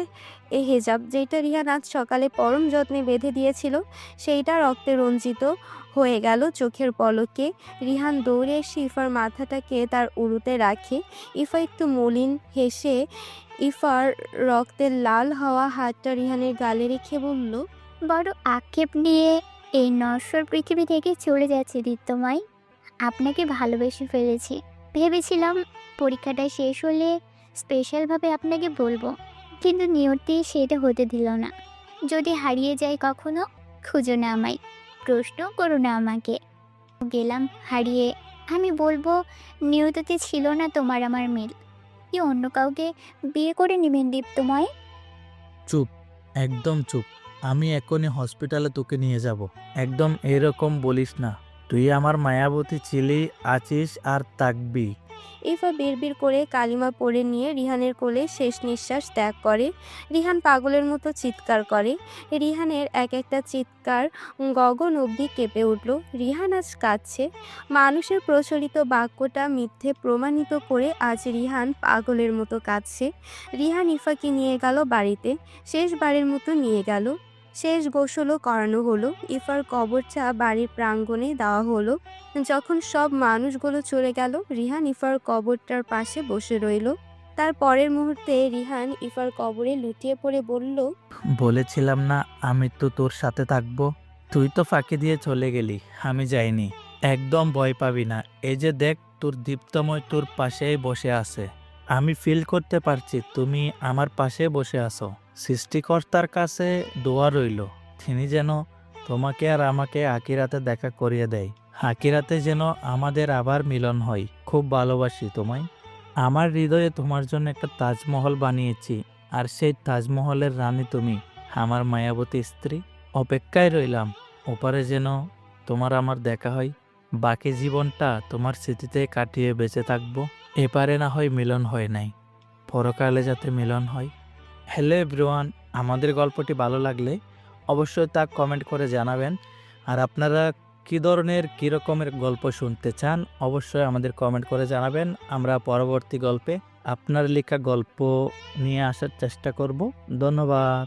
হেজাব, যেটা রিহান আজ সকালে পরম যত্নে বেঁধে দিয়েছিল, সেইটা রক্তে রঞ্জিত হয়ে গেল চোখের পলকে। রিহান দৌড়ে এসে ইফার মাথাটাকে তার উরুতে রাখে। ইফা একটু মলিন হেসে ইফার রক্তের লাল হওয়া হাতটা রিহানের গালে রেখে বলল, বড় আক্ষেপ নিয়ে এই নশ্বর পৃথিবী থেকে চলে যাচ্ছে দীপ্তময়। আপনাকে ভালোবেসে ফেলেছি। ভেবেছিলাম পরীক্ষাটা শেষ হলে স্পেশালভাবে আপনাকে বলবো, কিন্তু নিয়তি সেটা হতে দিল না। যদি হারিয়ে যাই কখনো, খুঁজো না আমায়, প্রশ্ন করো না আমাকে। গেলাম হারিয়ে, আমি বলবো নিয়তিতে ছিল না তোমার আমার মিল। কি অন্য কাউকে বিয়ে করে নেবেন দীপ্তময়? চুপ, একদম চুপ। আমি এখনই হসপিটালে তোকে নিয়ে যাব। একদম এরকম বলিস না। তুই আমার মায়াবতী ছিলি, আছিস আর থাকবি। ইফা বিড়বিড় করে কালিমা পড়ে নিয়ে রিহানের কোলে শেষ নিঃশ্বাস ত্যাগ করে। রিহান পাগলের মতো চিৎকার করে। রিহানের এক একটা চিৎকার গগন অবধি কেঁপে উঠল। রিহান আজ কাঁদছে। মানুষের প্রচলিত বাক্যটা মিথ্যে প্রমাণিত করে আজ রিহান পাগলের মতো কাঁদছে। রিহান ইফাকে নিয়ে গেল বাড়িতে। শেষবারের মতো নিয়ে গেল। শেষ গোসলও করানো হলো। ইফার কবরটা বাড়ির প্রাঙ্গণে দেওয়া হলো। যখন সব মানুষগুলো চলে গেল, রিহান ইফার কবরটার পাশে বসে রইল। তার পরের মুহূর্তে রিহান ইফার কবরে লুটিয়ে পড়ে বলল, বলেছিলাম না আমি তো তোর সাথে থাকবো। তুই তো ফাঁকি দিয়ে চলে গেলি, আমি যাইনি। একদম ভয় পাবি না। এই যে দেখ, তোর দীপ্তময় তোর পাশেই বসে আছে। আমি ফিল করতে পারছি তুমি আমার পাশে বসে আছো। সৃষ্টিকর্তার কাছে দোয়া রইল, তিনি যেন তোমাকে আর আমাকে আখিরাতে দেখা করিয়ে দেয়। আখিরাতে যেন আমাদের আবার মিলন হয়। খুব ভালোবাসি তোমায়। আমার হৃদয়ে তোমার জন্য একটা তাজমহল বানিয়েছি, আর সেই তাজমহলের রানী তুমি, আমার মায়াবতী স্ত্রী। অপেক্ষায় রইলাম, ওপারে যেন তোমার আমার দেখা হয়। বাকি জীবনটা তোমার স্মৃতিতে কাটিয়ে বেঁচে থাকবো। এপারে না হয় মিলন হয় নাই, পরকালে যাতে মিলন হয়। হ্যালো এভরিওয়ান, আমাদের গল্পটি ভালো লাগলে অবশ্যই তা কমেন্ট করে জানাবেন। আর আপনারা কী ধরনের কী রকমের গল্প শুনতে চান অবশ্যই আমাদের কমেন্ট করে জানাবেন। আমরা পরবর্তী গল্পে আপনার লেখা গল্প নিয়ে আসার চেষ্টা করব। ধন্যবাদ।